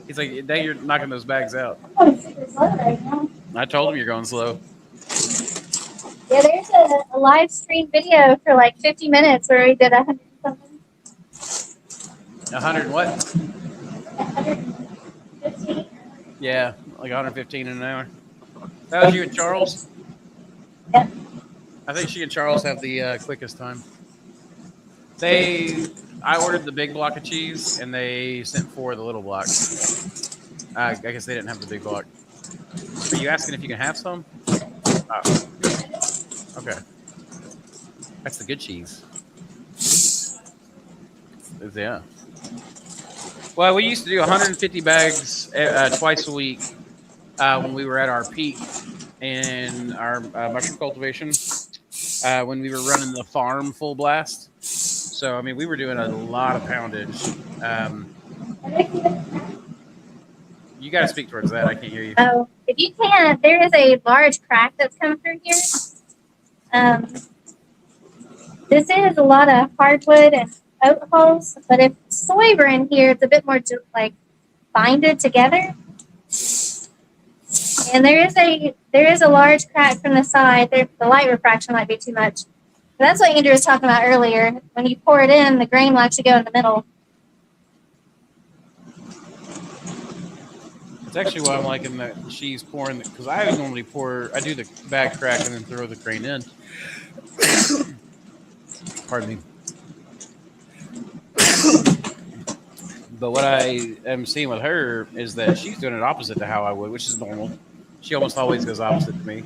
He's like, "Dang, you're knocking those bags out."
I'm super slow right now.
I told him you're going slow.
Yeah, there's a live stream video for like 50 minutes where we did 100 something.
100 what?
115.
Yeah, like 115 in an hour. That was you and Charles?
Yep.
I think she and Charles have the quickest time. I ordered the big block of cheese, and they sent 4 of the little blocks. I guess they didn't have the big block. Are you asking if you can have some? Oh. Okay. That's the good cheese. Yeah. Well, we used to do 150 bags twice a week when we were at our peak in our mushroom cultivation when we were running the farm full blast. So, I mean, we were doing a lot of poundage. You got to speak towards that. I can't hear you.
Oh, if you can, there is a large crack that's come through here. This is a lot of hardwood and oak holes, but if soy were in here, it's a bit more just like binded together. And there is a large crack from the side. The light refraction might be too much. But that's what Andrew was talking about earlier. When you pour it in, the grain will actually go in the middle.
It's actually why I'm liking that she's pouring, because I normally I do the bag crack and then throw the grain in. Pardon me. But what I am seeing with her is that she's doing it opposite to how I would, which is normal. She almost always goes opposite to me.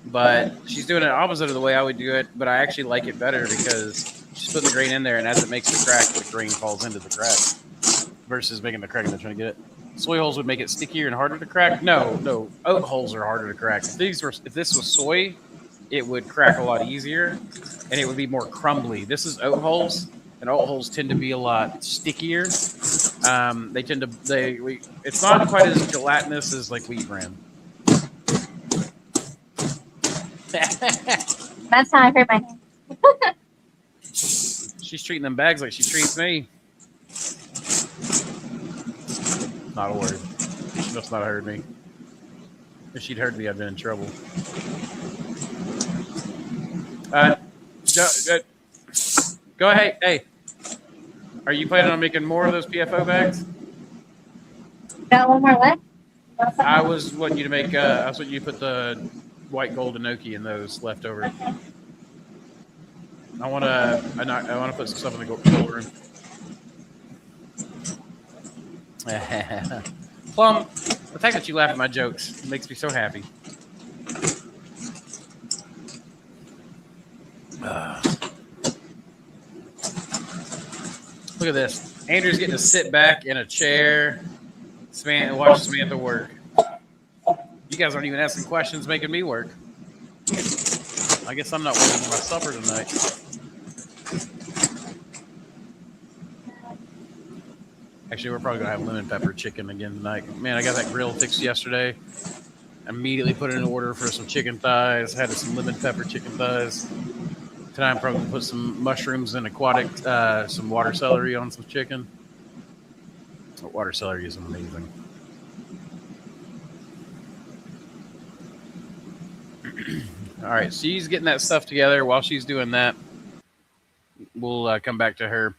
But she's doing it opposite of the way I would do it, but I actually like it better because she's putting the grain in there, and as it makes the crack, the grain falls into the crack versus making the crack and then trying to get it. Soy holes would make it stickier and harder to crack. No, oat holes are harder to crack. If this was soy, it would crack a lot easier, and it would be more crumbly. This is oat holes, and oat holes tend to be a lot stickier. It's not quite as gelatinous as like wheat bran.
That's how I hurt my hand.
She's treating them bags like she treats me. Not a word. She must not have heard me. If she'd heard me, I'd been in trouble. Go ahead. Hey, are you planning on making more of those PFO bags?
Got one more left?
I was wanting you to make. I was wanting you to put the white gold enoki in those leftovers.
Okay.
I want to put some stuff in the cold room. Plum, the fact that you laugh at my jokes makes me so happy. Look at this. Andrew's getting to sit back in a chair and watch Samantha work. You guys aren't even asking questions, making me work. I guess I'm not working on my supper tonight. Actually, we're probably going to have lemon pepper chicken again tonight. Man, I got that grill fixed yesterday. Immediately put in an order for some chicken thighs. Had some lemon pepper chicken thighs. Tonight I'm probably going to put some mushrooms and some water celery on some chicken. Water celery is amazing. All right, she's getting that stuff together. While she's doing that, we'll come back to her.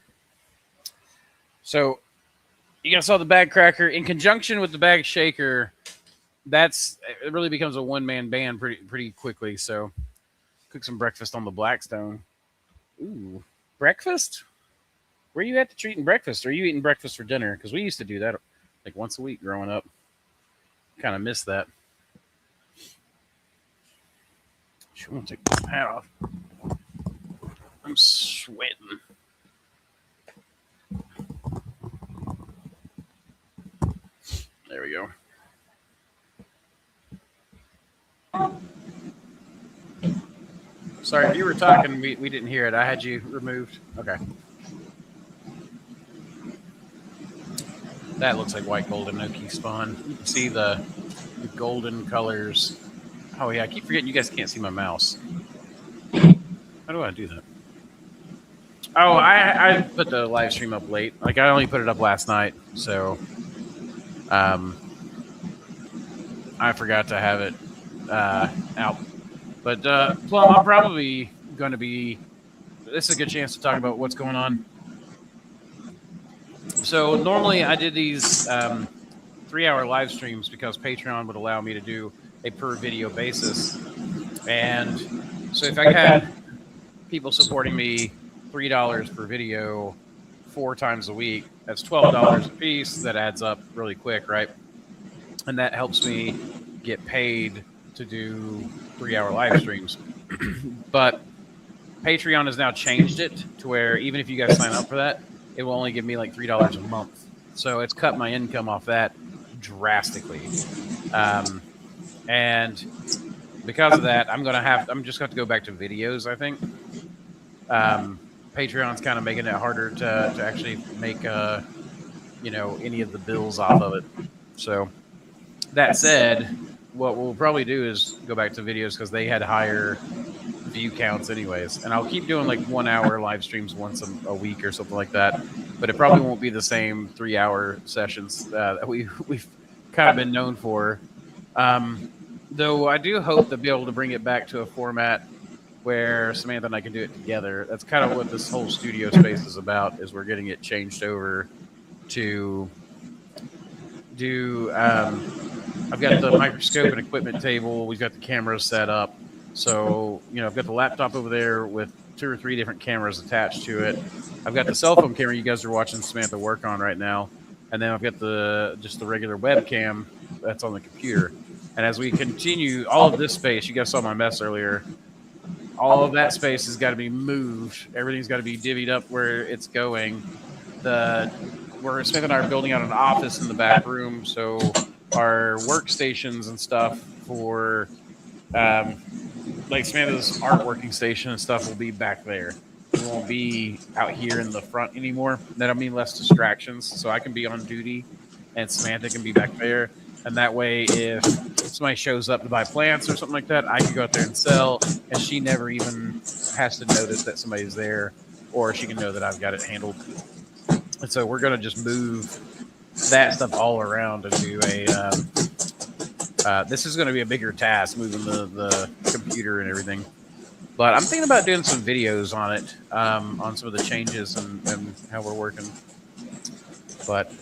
So you guys saw the bag cracker in conjunction with the bag shaker. It really becomes a one-man band pretty quickly. So cook some breakfast on the Blackstone. Ooh, breakfast? Where are you at to eating breakfast? Or are you eating breakfast for dinner? Because we used to do that like once a week growing up. Kind of miss that. I want to take my hat off. I'm sweating. There we go. Sorry, if you were talking, we didn't hear it. I had you removed. Okay. That looks like white golden oaky spawn. You can see the golden colors. Oh, yeah, I keep forgetting you guys can't see my mouse. How do I do that? Oh, I put the live stream up late. Like, I only put it up last night, so I forgot to have it out. But, Plum, I'm probably going to be... This is a good chance to talk about what's going on. So, normally I did these 3-hour live streams because Patreon would allow me to do a per video basis. And so if I had people supporting me $3 per video 4 times a week, that's $12 a piece. That adds up really quick, right? And that helps me get paid to do 3-hour live streams. But Patreon has now changed it to where even if you guys sign up for that, it will only give me like $3 a month. So it's cut my income off that drastically. And because of that, I'm just going to go back to videos, I think. Patreon's kind of making it harder to actually make, any of the bills off of it. So that said, what we'll probably do is go back to videos because they had higher view counts anyways. And I'll keep doing like 1-hour live streams once a week or something like that. But it probably won't be the same 3-hour sessions that we've kind of been known for. Though I do hope to be able to bring it back to a format where Samantha and I can do it together. That's kind of what this whole studio space is about, is we're getting it changed over to do... I've got the microscope and equipment table. We've got the cameras set up. So, I've got the laptop over there with 2 or 3 different cameras attached to it. I've got the cell phone camera you guys are watching Samantha work on right now. And then I've got just the regular webcam that's on the computer. And as we continue, all of this space, you guys saw my mess earlier, all of that space has got to be moved. Everything's got to be divvied up where it's going. Where Smith and I are building out an office in the back room, so our workstations and stuff for like Samantha's art working station and stuff will be back there. It won't be out here in the front anymore. That'll mean less distractions, so I can be on duty and Samantha can be back there. And that way, if somebody shows up to buy plants or something like that, I can go out there and sell, and she never even has to notice that somebody's there, or she can know that I've got it handled. And so we're going to just move that stuff all around and do this is going to be a bigger task, moving the computer and everything. But I'm thinking about doing some videos on it, on some of the changes and how we're working. But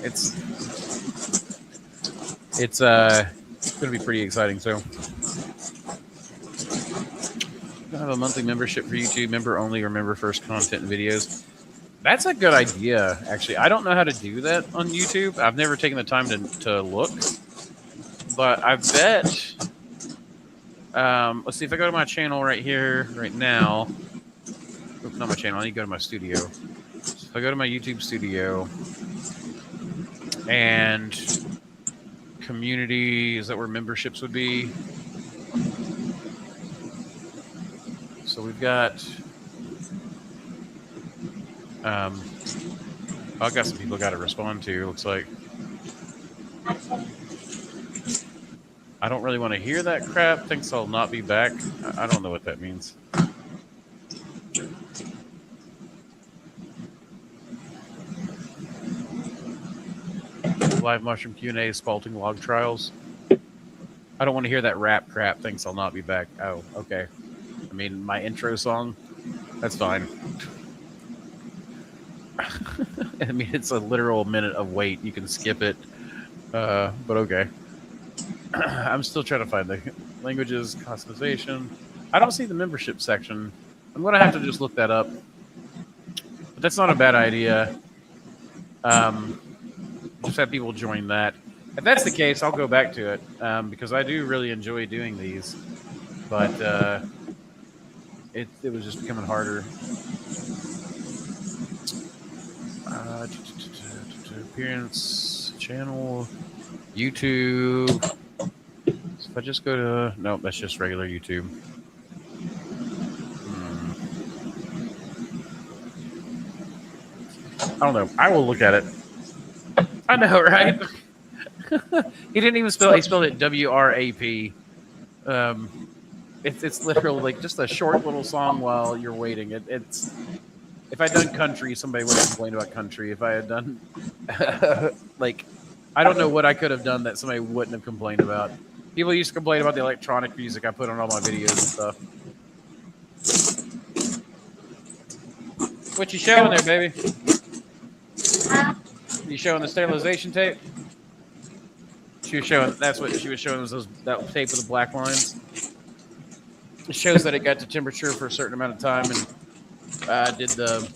it's going to be pretty exciting. So You'll have a monthly membership for YouTube, member only or member first content and videos. That's a good idea, actually. I don't know how to do that on YouTube. I've never taken the time to look, but I bet. Let's see if I go to my channel right here, right now. Oops, not my channel. I need to go to my studio. So if I go to my YouTube studio and community, is that where memberships would be? So we've got. I've got some people I got to respond to. Looks like I don't really want to hear that crap. Thinks I'll not be back. I don't know what that means. Live mushroom Q&A, Spalting log trials. I don't want to hear that rap crap. Thinks I'll not be back. Oh, okay. I mean, my intro song. That's fine. I mean, it's a literal minute of wait. You can skip it, but okay. I'm still trying to find the languages, customization. I don't see the membership section. I'm going to have to just look that up. But that's not a bad idea. Just have people join that. If that's the case, I'll go back to it because I do really enjoy doing these. But it was just becoming harder. Appearance, channel, YouTube. So if I just go to, nope, that's just regular YouTube. I don't know. I will look at it. I know, right? He didn't even spell it. He spelled it W-R-A-P. It's literally like just a short little song while you're waiting. It's if I'd done country, somebody would have complained about country. If I had done like I don't know what I could have done that somebody wouldn't have complained about. People used to complain about the electronic music I put on all my videos and stuff. What you showing there, baby? You showing the sterilization tape? She was showing. That's what she was showing. Was that tape with the black lines? It shows that it got to temperature for a certain amount of time and did the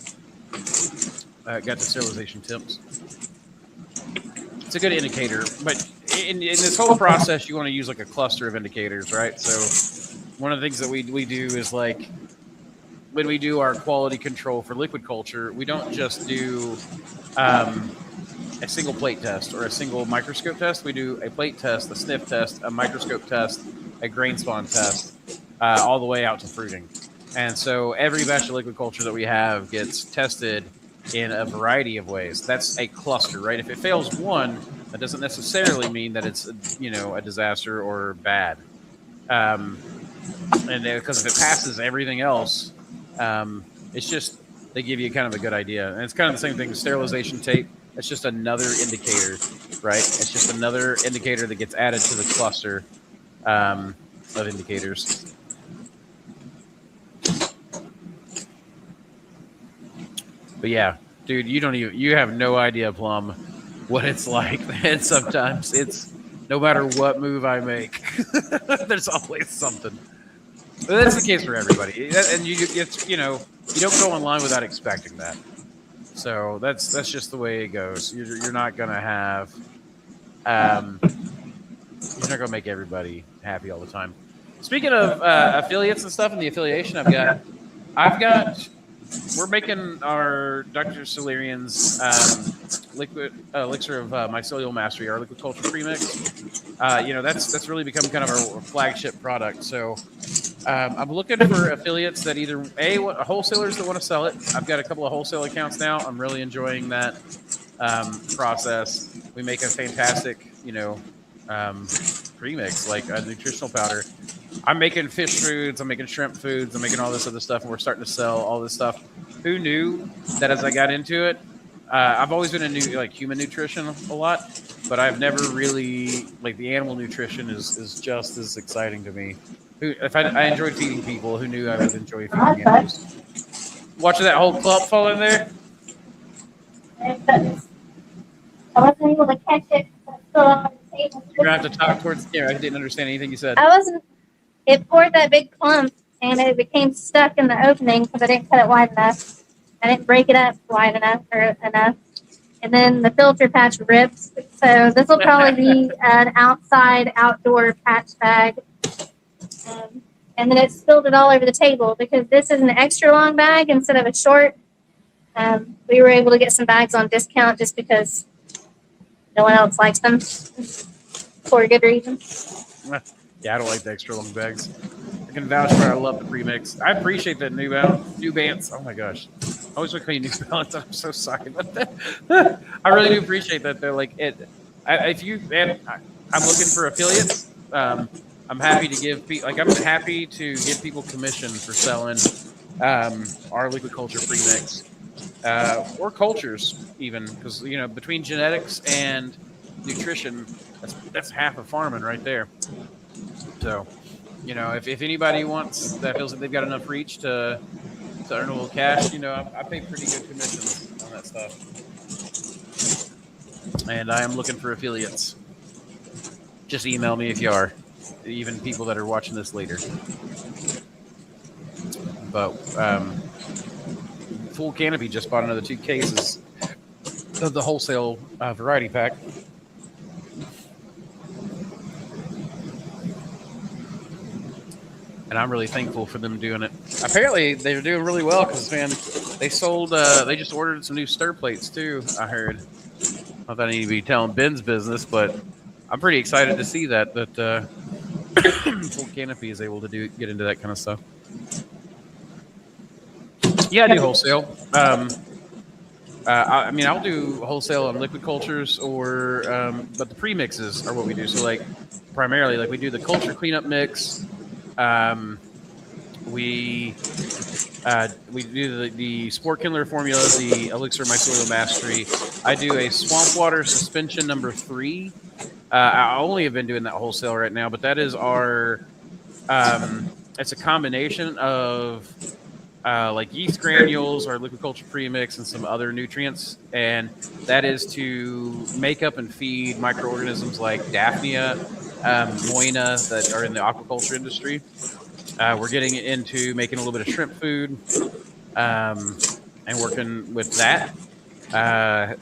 got the sterilization temps. It's a good indicator, but in this whole process, you want to use like a cluster of indicators, right? So one of the things that we do is like when we do our quality control for liquid culture, we don't just do a single plate test or a single microscope test. We do a plate test, a sniff test, a microscope test, a grain spawn test, all the way out to fruiting. And so every batch of liquid culture that we have gets tested in a variety of ways. That's a cluster, right? If it fails one, that doesn't necessarily mean that it's, a disaster or bad. And because if it passes everything else, it's just, they give you kind of a good idea. And it's kind of the same thing with sterilization tape. It's just another indicator, right? It's just another indicator that gets added to the cluster of indicators. But yeah, dude, you have no idea, Plum, what it's like, man. Sometimes it's, no matter what move I make, there's always something. But that's the case for everybody. And you don't go online without expecting that. So that's just the way it goes. You're not gonna have, you're not gonna make everybody happy all the time. Speaking of affiliates and stuff and the affiliation, I've got. We're making our Dr. Solarian's liquid elixir of mycelial mastery, our liquid culture premix. That's really become kind of our flagship product. So I'm looking for affiliates that either wholesalers that want to sell it. I've got a couple of wholesale accounts now. I'm really enjoying that process. We make a fantastic, premix, like a nutritional powder. I'm making fish foods, I'm making shrimp foods, I'm making all this other stuff, and we're starting to sell all this stuff. Who knew that as I got into it? I've always been into human nutrition a lot, but I've never really, the animal nutrition is just as exciting to me. If I enjoyed feeding people, who knew I would enjoy feeding animals? Watching that whole clump fall in there?
I wasn't able to catch it. Still on the table.
You're going to have to talk towards the camera. I didn't understand anything you said.
It poured that big clump, and it became stuck in the opening because I didn't cut it wide enough. I didn't break it up wide enough or enough. And then the filter patch ripped. So this will probably be an outside outdoor patch bag. And then it spilled it all over the table because this is an extra long bag instead of a short. We were able to get some bags on discount just because no one else likes them for a good reason.
Yeah, I don't like the extra long bags. I can vouch for it. I love the premix. I appreciate that New Balance. Oh my gosh. I always look at New Balance. I'm so sorry about that. I really do appreciate that. They're like it. If you and I'm looking for affiliates. I'm happy to give people I'm happy to give people commission for selling our liquid culture premix or cultures even because between genetics and nutrition that's half of farming right there. So if anybody wants that feels that they've got enough reach to earn a little cash, I pay pretty good commissions on that stuff, and I am looking for affiliates. Just email me if you are. Even people that are watching this later. But Full Canopy just bought another 2 cases of the wholesale variety pack. And I'm really thankful for them doing it. Apparently, they're doing really well because, man, they sold, they just ordered some new stir plates, too, I heard. Not that I need to be telling Ben's business, but I'm pretty excited to see that Full Canopy is able to get into that kind of stuff. Yeah, I do wholesale. I'll do wholesale on liquid cultures but the premixes are what we do. So primarily we do the culture cleanup mix. We do the sport killer formula, the elixir mycelial mastery. I do a swamp water suspension number 3. I only have been doing that wholesale right now, but that is our. It's a combination of yeast granules, our liquid culture premix, and some other nutrients, and that is to make up and feed microorganisms like Daphnia, Moina that are in the aquaculture industry. We're getting into making a little bit of shrimp food, and working with that. And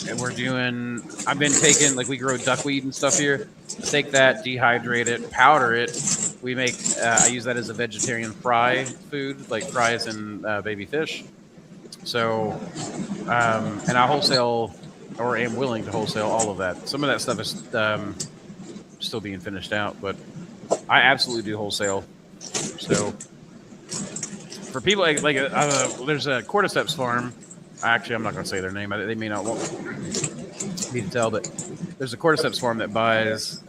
I've been taking, we grow duckweed and stuff here. Take that, dehydrate it, powder it. We make, I use that as a vegetarian fry food, like fries and baby fish. So, and I wholesale, or am willing to wholesale all of that. Some of that stuff is still being finished out, but I absolutely do wholesale. So, for people there's a Cordyceps farm. Actually, I'm not going to say their name. They may not want me to tell, but there's a Cordyceps farm that buys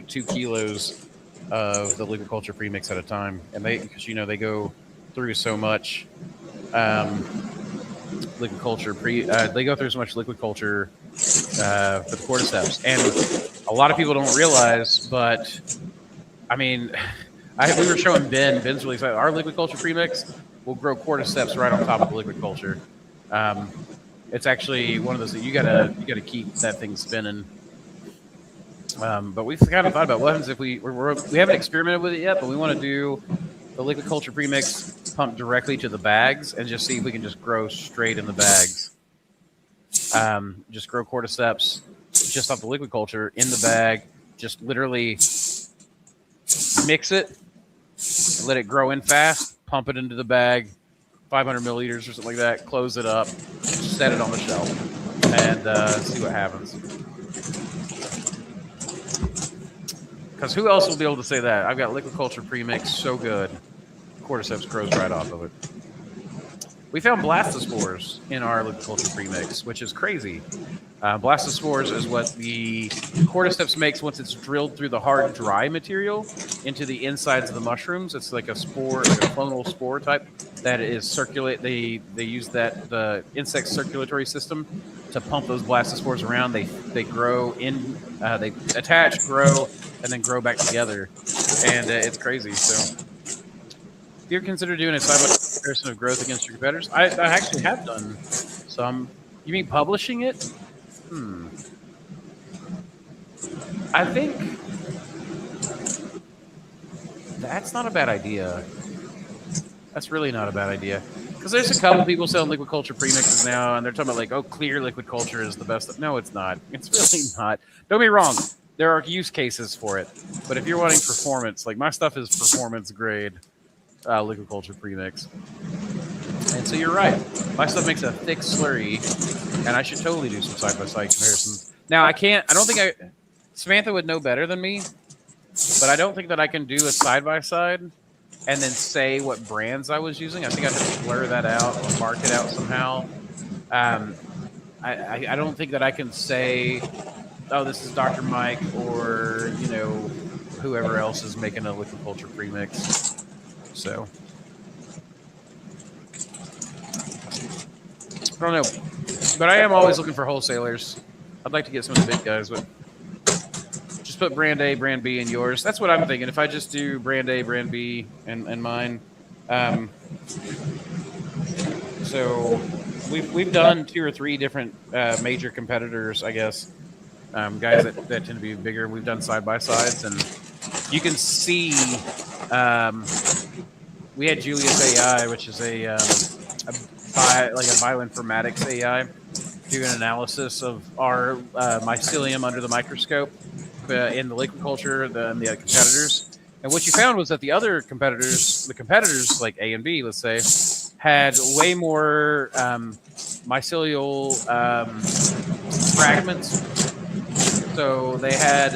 2 kilos of the liquid culture premix at a time, and because they go through so much liquid culture they go through so much liquid culture for the Cordyceps, and a lot of people don't realize, but I mean, we were showing Ben's really excited. Our liquid culture premix will grow Cordyceps right on top of the liquid culture. It's actually one of those that you gotta keep that thing spinning. But we've kind of thought about what happens if we haven't experimented with it yet, but we want to do the liquid culture premix pumped directly to the bags and just see if we can just grow straight in the bags. Just grow Cordyceps just off the liquid culture in the bag. Just literally mix it, let it grow in fast, pump it into the bag, 500 milliliters or something like that, close it up, set it on the shelf, and see what happens. Because who else will be able to say that? I've got liquid culture premix so good, Cordyceps grows right off of it. We found blastospores in our liquid culture premix, which is crazy. Blastospores is what the Cordyceps makes once it's drilled through the hard, dry material into the insides of the mushrooms. It's like a spore, like a clonal spore type that is circulate. They use the insect circulatory system to pump those blastospores around. They grow in, they attach, grow, and then grow back together, and it's crazy. So, if you ever consider doing a side-by-side comparison of growth against your competitors, I actually have done some. You mean publishing it? I think that's not a bad idea. That's really not a bad idea. Because there's a couple people selling liquid culture premixes now, and they're talking about like, oh, clear liquid culture is the best. No, it's not. It's really not. Don't be wrong. There are use cases for it, but if you're wanting performance, like my stuff is performance grade liquid culture premix, and so you're right. My stuff makes a thick slurry, and I should totally do some side by side comparisons. Now I can't. I don't think I. Samantha would know better than me, but I don't think that I can do a side by side and then say what brands I was using. I think I'd have to blur that out or mark it out somehow. I don't think that I can say, oh, this is Dr. Mike or, you know, whoever else is making a liquid culture premix. So, I don't know. But I am always looking for wholesalers. I'd like to get some of the big guys, but just put brand A, brand B in yours. That's what I'm thinking. If I just do brand A, brand B, and mine. So we've done 2 or 3 different major competitors, I guess. Guys that tend to be bigger. We've done side by sides, and you can see. We had Julius AI, which is a bioinformatics AI, do an analysis of our mycelium under the microscope in the liquid culture and the competitors. And what you found was that the other competitors, like A and B, let's say, had way more mycelial fragments. So they had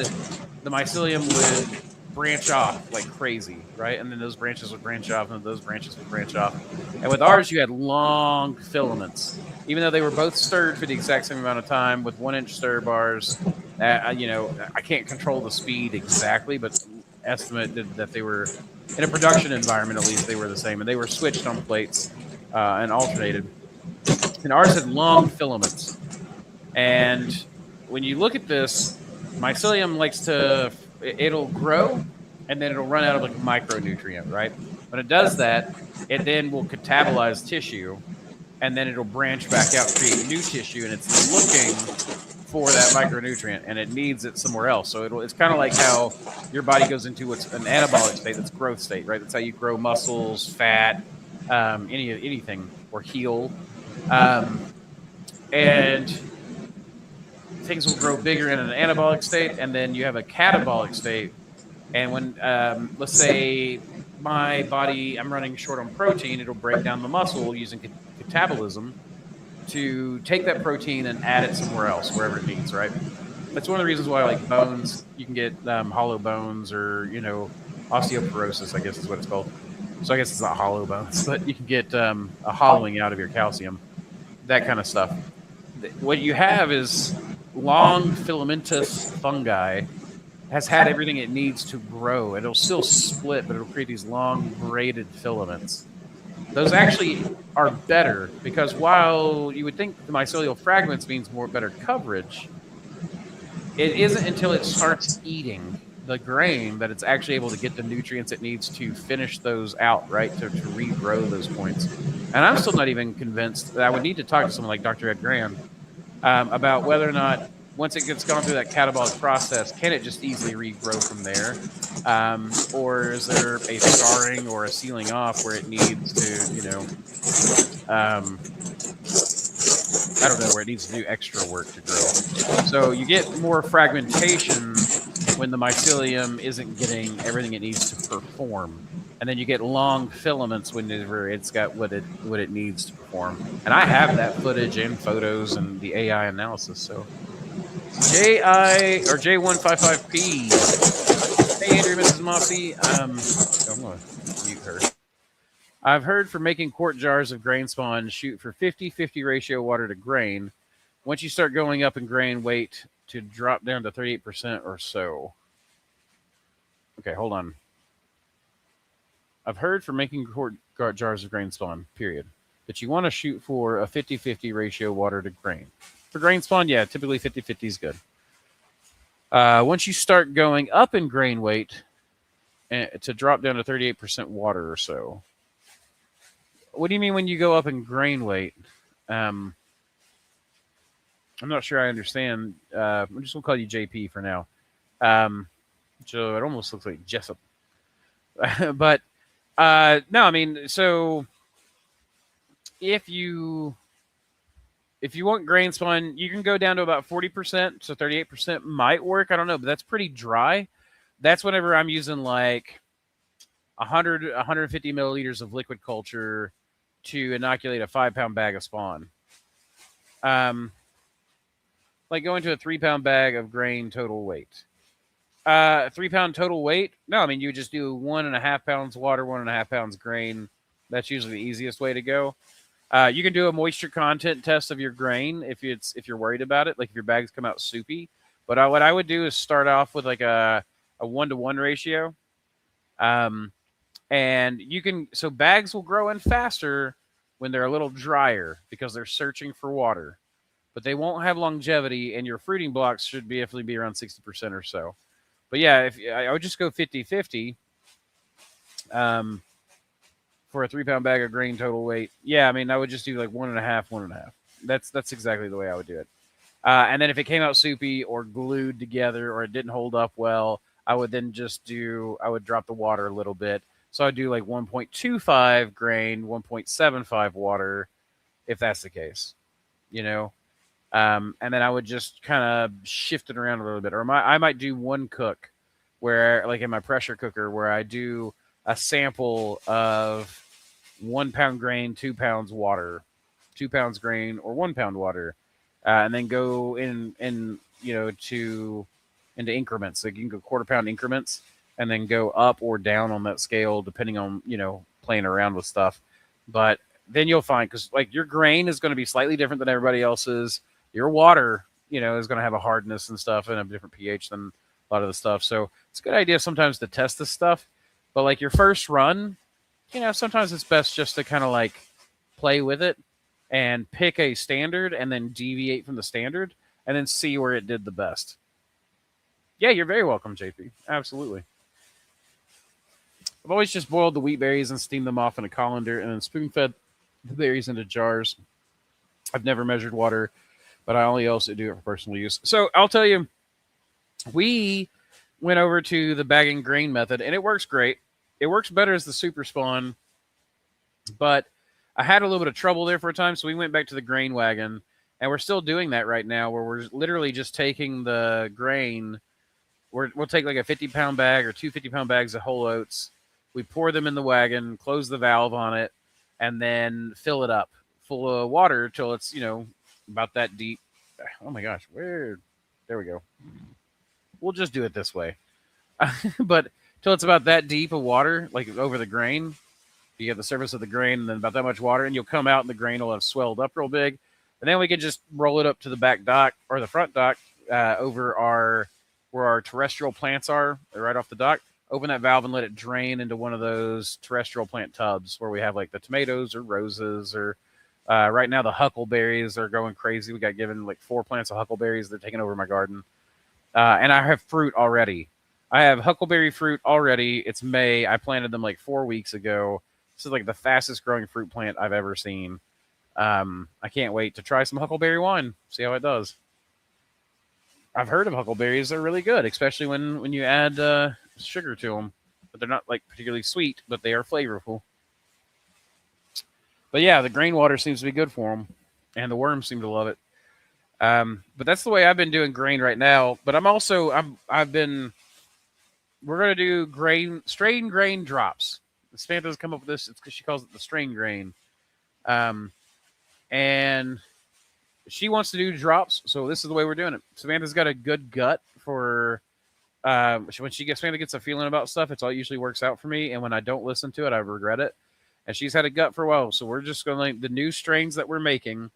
the mycelium would branch off like crazy, right? And then those branches would branch off, and those branches would branch off. And with ours, you had long filaments, even though they were both stirred for the exact same amount of time with 1-inch stir bars. You know, I can't control the speed exactly, but estimated that they were in a production environment, at least they were the same, and they were switched on plates and alternated. And ours had long filaments. And when you look at this, mycelium likes to, it'll grow and then it'll run out of like a micronutrient, right? When it does that, it then will catabolize tissue and then it'll branch back out, create new tissue, and it's looking for that micronutrient and it needs it somewhere else. So it's kind of like how your body goes into what's an anabolic state, that's growth state, right? That's how you grow muscles, fat, anything, or heal. And things will grow bigger in an anabolic state, and then you have a catabolic state. And when, let's say, my body, I'm running short on protein, it'll break down the muscle using catabolism to take that protein and add it somewhere else, wherever it needs, right? That's one of the reasons why, like bones, you can get hollow bones, or, you know, osteoporosis, I guess is what it's called. So I guess it's not hollow bones, but you can get a hollowing out of your calcium, that kind of stuff. What you have is long filamentous fungi has had everything it needs to grow. It'll still split, but it'll create these long braided filaments. Those actually are better because while you would think the mycelial fragments means better coverage, it isn't until it starts eating the grain that it's actually able to get the nutrients it needs to finish those out, right, to regrow those points. And I'm still not even convinced that I would need to talk to someone like Dr. Ed Graham about whether or not once it gets gone through that catabolic process, can it just easily regrow from there? Or is there a scarring or a sealing off where it needs to, you know, I don't know, where it needs to do extra work to grow. So you get more fragmentation when the mycelium isn't getting everything it needs to perform. And then you get long filaments whenever it's got what it needs to perform. And I have that footage and photos and the AI analysis. So J155P. Hey Andrew, Mrs. Mossy. I'm gonna mute her. I've heard for making quart jars of grain spawn, shoot for 50-50 ratio water to grain. Once you start going up in grain weight, to drop down to 38% or so. Okay, hold on. I've heard for making quart jars of grain spawn, period, that you want to shoot for a 50-50 ratio water to grain. For grain spawn, yeah, typically 50-50 is good. Once you start going up in grain weight, to drop down to 38% water or so. What do you mean when you go up in grain weight? I'm not sure I understand. I'm just going to call you JP for now. Joe, it almost looks like Jessup. But No, I mean, so if you want grain spawn, you can go down to about 40%. So 38% might work. I don't know, but that's pretty dry. That's whenever I'm using like 150 milliliters of liquid culture to inoculate a 5-pound bag of spawn. Like going to a 3-pound bag of grain total weight. 3-pound total weight? No, I mean, you just do 1.5 pounds water, 1.5 pounds grain. That's usually the easiest way to go. You can do a moisture content test of your grain if you're worried about it, like if your bags come out soupy. But what I would do is start off with like a 1-to-1 ratio. And you can, so bags will grow in faster when they're a little drier because they're searching for water, but they won't have longevity, and your fruiting blocks should definitely be around 60% or so. But yeah, if I would just go 50-50 for a 3-pound bag of grain total weight. Yeah, I mean, I would just do like 1.5. That's exactly the way I would do it. And then if it came out soupy or glued together or it didn't hold up well, I would then I would drop the water a little bit. So I'd do like 1.25 grain, 1.75 water, if that's the case, you know? And then I would just kind of shift it around a little bit. Or I might do one cook where, like in my pressure cooker, where I do a sample of 1 pound grain, 2 pounds water, 2 pounds grain, or 1 pound water. And then go into increments. So you can go 1/4 pound increments and then go up or down on that scale depending on, playing around with stuff. But then you'll find, because like your grain is going to be slightly different than everybody else's. Your water, is going to have a hardness and stuff and a different pH than a lot of the stuff. So it's a good idea sometimes to test this stuff. But like your first run, sometimes it's best just to kind of like play with it and pick a standard and then deviate from the standard and then see where it did the best. Yeah, you're very welcome, JP. Absolutely. I've always just boiled the wheat berries and steamed them off in a colander and then spoon-fed the berries into jars. I've never measured water, but I only also do it for personal use. So I'll tell you, we went over to the bagging grain method, and it works great. It works better as the super spawn, but I had a little bit of trouble there for a time, so we went back to the grain wagon, and we're still doing that right now, where we're literally just taking the grain. We'll take like a 50-pound bag or 2 50-pound bags of whole oats. We pour them in the wagon, close the valve on it, and then fill it up full of water till it's, about that deep. Oh my gosh, there we go. We'll just do it this way. But till it's about that deep of water, like over the grain. You get the surface of the grain and then about that much water, and you'll come out and the grain will have swelled up real big. And then we can just roll it up to the back dock or the front dock over where our terrestrial plants are, right off the dock. Open that valve and let it drain into one of those terrestrial plant tubs where we have like the tomatoes or roses or right now the huckleberries are going crazy. We got given like 4 plants of huckleberries. They're taking over my garden. And I have fruit already. I have huckleberry fruit already. It's May. I planted them like 4 weeks ago. This is like the fastest growing fruit plant I've ever seen. I can't wait to try some huckleberry wine. See how it does. I've heard of huckleberries. They're really good, especially when you add sugar to them. But they're not like particularly sweet, but they are flavorful. But yeah, the grain water seems to be good for them, and the worms seem to love it. But that's the way I've been doing grain right now. But we're gonna do strain grain drops. Samantha's come up with this. It's because she calls it the strain grain. And she wants to do drops, so this is the way we're doing it. Samantha's got a good gut for when Samantha gets a feeling about stuff, it all usually works out for me. And when I don't listen to it, I regret it. And she's had a gut for a while, so we're just going to the new strains that we're making.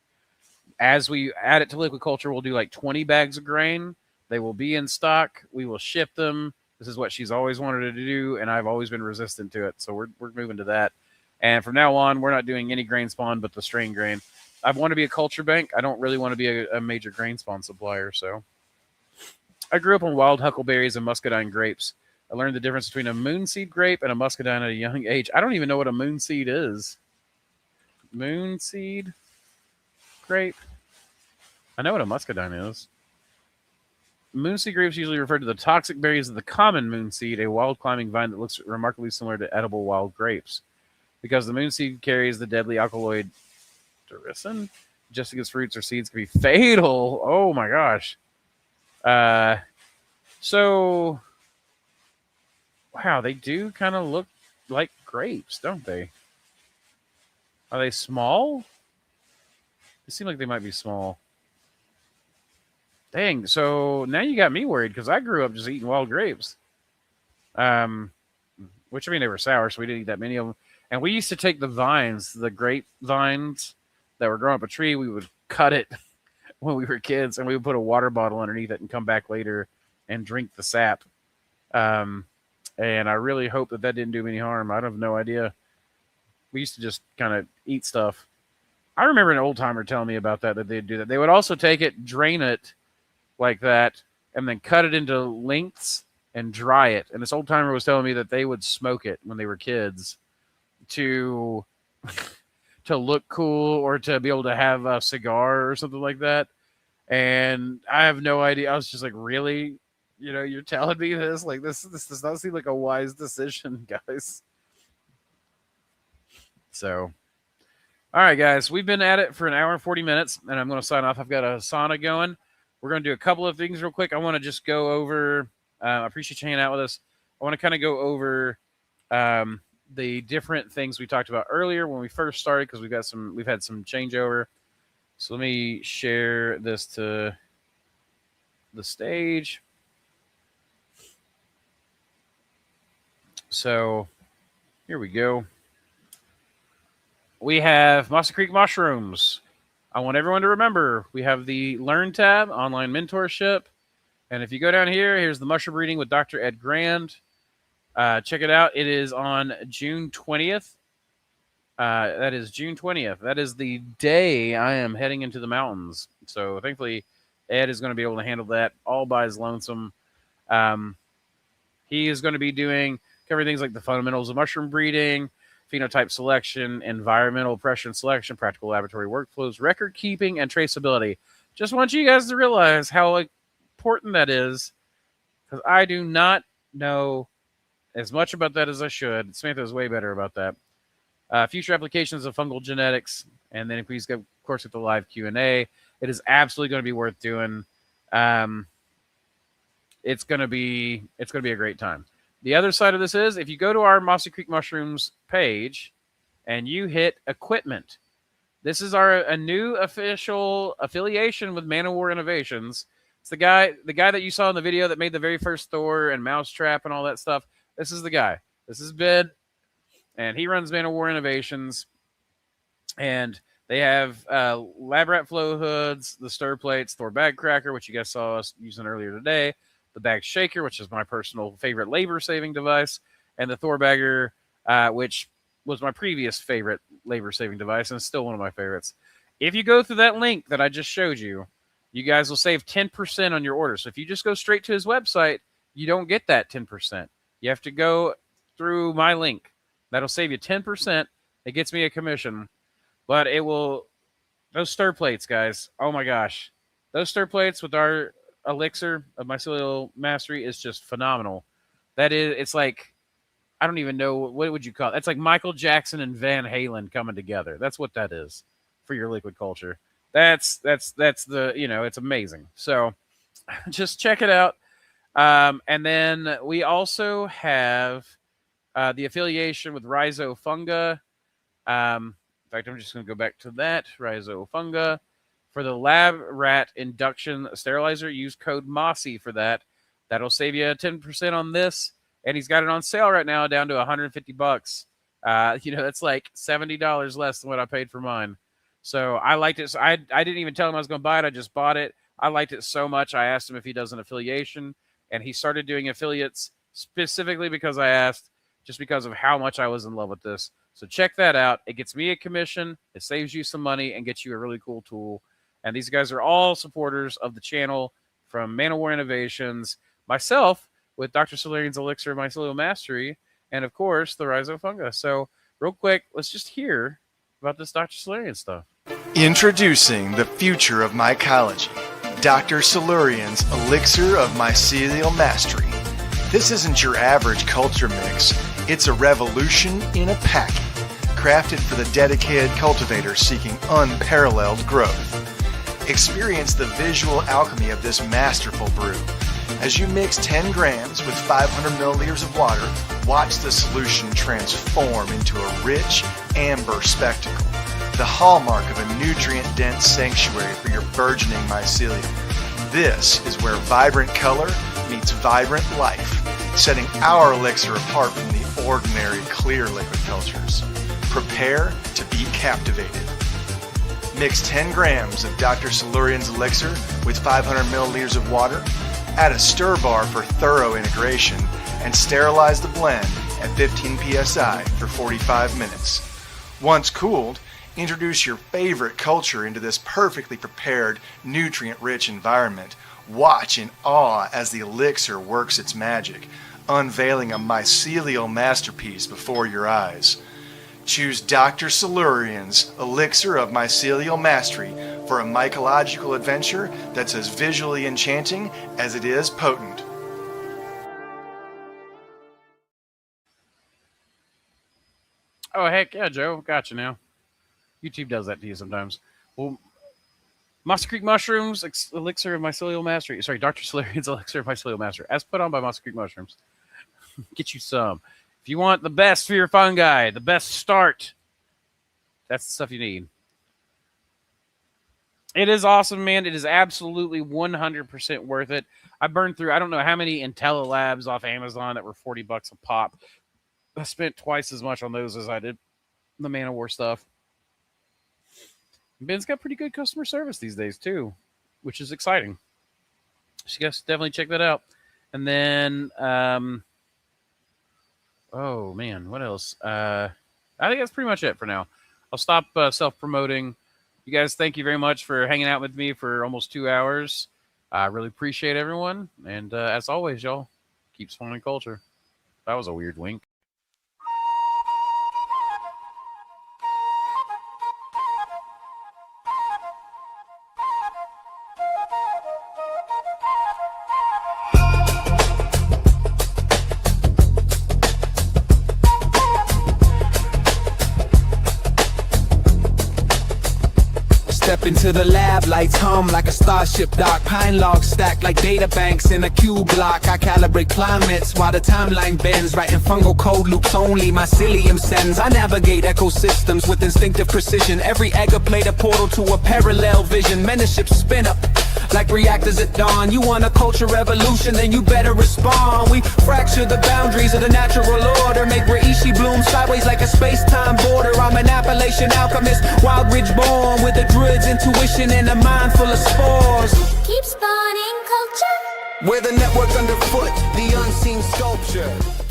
As we add it to liquid culture, we'll do like 20 bags of grain. They will be in stock. We will ship them. This is what she's always wanted to do, and I've always been resistant to it. So we're moving to that. And from now on, we're not doing any grain spawn but the strain grain. I want to be a culture bank. I don't really want to be a major grain spawn supplier. So I grew up on wild huckleberries and muscadine grapes. I learned the difference between a moonseed grape and a muscadine at a young age. I don't even know what a moonseed is. Moonseed grape. I know what a muscadine is. moonseed grapes usually refer to the toxic berries of the common moonseed, a wild climbing vine that looks remarkably similar to edible wild grapes. Because the moonseed carries the deadly alkaloid Duricin, just against fruits or seeds can be fatal. Oh my gosh. So, wow, they do kind of look like grapes, don't they? Are they small? They seem like they might be small. Dang, so now you got me worried because I grew up just eating wild grapes. Which, I mean, they were sour, so we didn't eat that many of them. And we used to take the vines, the grape vines that were growing up a tree, we would cut it when we were kids, and we would put a water bottle underneath it and come back later and drink the sap. And I really hope that didn't do me any harm. I have no idea. We used to just kind of eat stuff. I remember an old timer telling me about that they'd do that. They would also take it, drain it like that, and then cut it into lengths and dry it. And this old timer was telling me that they would smoke it when they were kids to look cool or to be able to have a cigar or something like that. And I have no idea. I was just like, really? You know, you're telling me this? Like, this does not seem like a wise decision, guys. So, all right, guys, we've been at it for an hour and 40 minutes, and I'm going to sign off. I've got a sauna going. We're going to do a couple of things real quick. I want to just go over, I appreciate you hanging out with us. I want to kind of go over the different things we talked about earlier when we first started, because we've had some changeover. So let me share this to the stage. So here we go. We have Mossy Creek mushrooms. I want everyone to remember we have the Learn tab, online mentorship. And if you go down here, here's the mushroom reading with Dr. Ed Grand. Check it out. It is on June 20th. That is June 20th. That is the day I am heading into the mountains. So thankfully, Ed is going to be able to handle that all by his lonesome. He is going to be covering things like the fundamentals of mushroom breeding, phenotype selection, environmental pressure and selection, practical laboratory workflows, record keeping, and traceability. Just want you guys to realize how important that is, because I do not know as much about that as I should. Samantha is way better about that. Future applications of fungal genetics, and then please go, of course, get the live Q&A. It is absolutely going to be worth doing. It's going to be a great time. The other side of this is if you go to our Mossy Creek Mushrooms page and you hit equipment, this is a new official affiliation with Man of War Innovations. It's the guy that you saw in the video that made the very first Thor and Mousetrap and all that stuff. This is the guy. This is Bid, and he runs Man of War Innovations. And they have lab rat flow hoods, the stir plates, Thor bag cracker, which you guys saw us using earlier today, the bag shaker, which is my personal favorite labor-saving device, and the Thor bagger, which was my previous favorite labor-saving device, and it's still one of my favorites. If you go through that link that I just showed you, you guys will save 10% on your order. So if you just go straight to his website, you don't get that 10%. You have to go through my link. That'll save you 10%. It gets me a commission. But it will, those stir plates, guys, oh my gosh. Those stir plates with our elixir of mycelial mastery is just phenomenal. It's like, I don't even know, what would you call it? It's like Michael Jackson and Van Halen coming together. That's what that is for your liquid culture. That's the, it's amazing. So just check it out. And then we also have the affiliation with Rhizofunga. In fact, I'm just going to go back to that. Rhizofunga. For the lab rat induction sterilizer, use code MOSSY for that. That'll save you 10% on this. And he's got it on sale right now down to $150. That's like $70 less than what I paid for mine. So I liked it. So I didn't even tell him I was going to buy it. I just bought it. I liked it so much. I asked him if he does an affiliation. And he started doing affiliates specifically because I asked, just because of how much I was in love with this. So check that out. It gets me a commission. It saves you some money and gets you a really cool tool. And these guys are all supporters of the channel, from Man of War Innovations, myself with Dr. Solarian's Elixir of Mycelial Mastery, and of course, the Rhizofunga. So real quick, let's just hear about this Dr. Solarian stuff.
Introducing the future of mycology, Dr. Silurian's Elixir of Mycelial Mastery. This isn't your average culture mix, it's a revolution in a packet, crafted for the dedicated cultivator seeking unparalleled growth. Experience the visual alchemy of this masterful brew. As you mix 10 grams with 500 milliliters of water, watch the solution transform into a rich, amber spectacle, the hallmark of a nutrient-dense sanctuary for your burgeoning mycelium. This is where vibrant color meets vibrant life, setting our elixir apart from the ordinary clear liquid cultures. Prepare to be captivated. Mix 10 grams of Dr. Silurian's elixir with 500 milliliters of water, add a stir bar for thorough integration, and sterilize the blend at 15 psi for 45 minutes. Once cooled, introduce your favorite culture into this perfectly prepared, nutrient-rich environment. Watch in awe as the elixir works its magic, unveiling a mycelial masterpiece before your eyes. Choose Dr. Silurian's Elixir of Mycelial Mastery for a mycological adventure that's as visually enchanting as it is potent.
Oh, heck yeah, Joe. Gotcha now. YouTube does that to you sometimes. Well, Mossy Creek Mushrooms, Elixir of Mycelial Mastery. Sorry, Dr. Silurian's Elixir of Mycelial Mastery, as put on by Mossy Creek Mushrooms. Get you some. If you want the best for your fungi, the best start, that's the stuff you need. It is awesome, man. It is absolutely 100% worth it. I burned through, I don't know how many IntelliLabs off Amazon that were $40 a pop. I spent twice as much on those as I did the Man of War stuff. Ben's got pretty good customer service these days, too, which is exciting. So you guys definitely check that out. And then, oh, man, what else? I think that's pretty much it for now. I'll stop self-promoting. You guys, thank you very much for hanging out with me for almost 2 hours. I really appreciate everyone. And as always, y'all, keep spawning culture. That was a weird wink.
Step into the lab, lights hum like a starship dock. Pine logs stacked like data banks in a cube block. I calibrate climates while the timeline bends. Writing fungal code loops only mycelium sends. I navigate ecosystems with instinctive precision. Every egg played a portal to a parallel vision. Mentorship spin up like reactors at dawn. You want a culture revolution, then you better respond. We fracture the boundaries of the natural order, make Reishi bloom sideways like a space-time border. I'm an Appalachian alchemist, wild ridge born, with a druid's intuition and a mind full of spores.
Keep spawning culture.
We're the network underfoot, the unseen sculpture.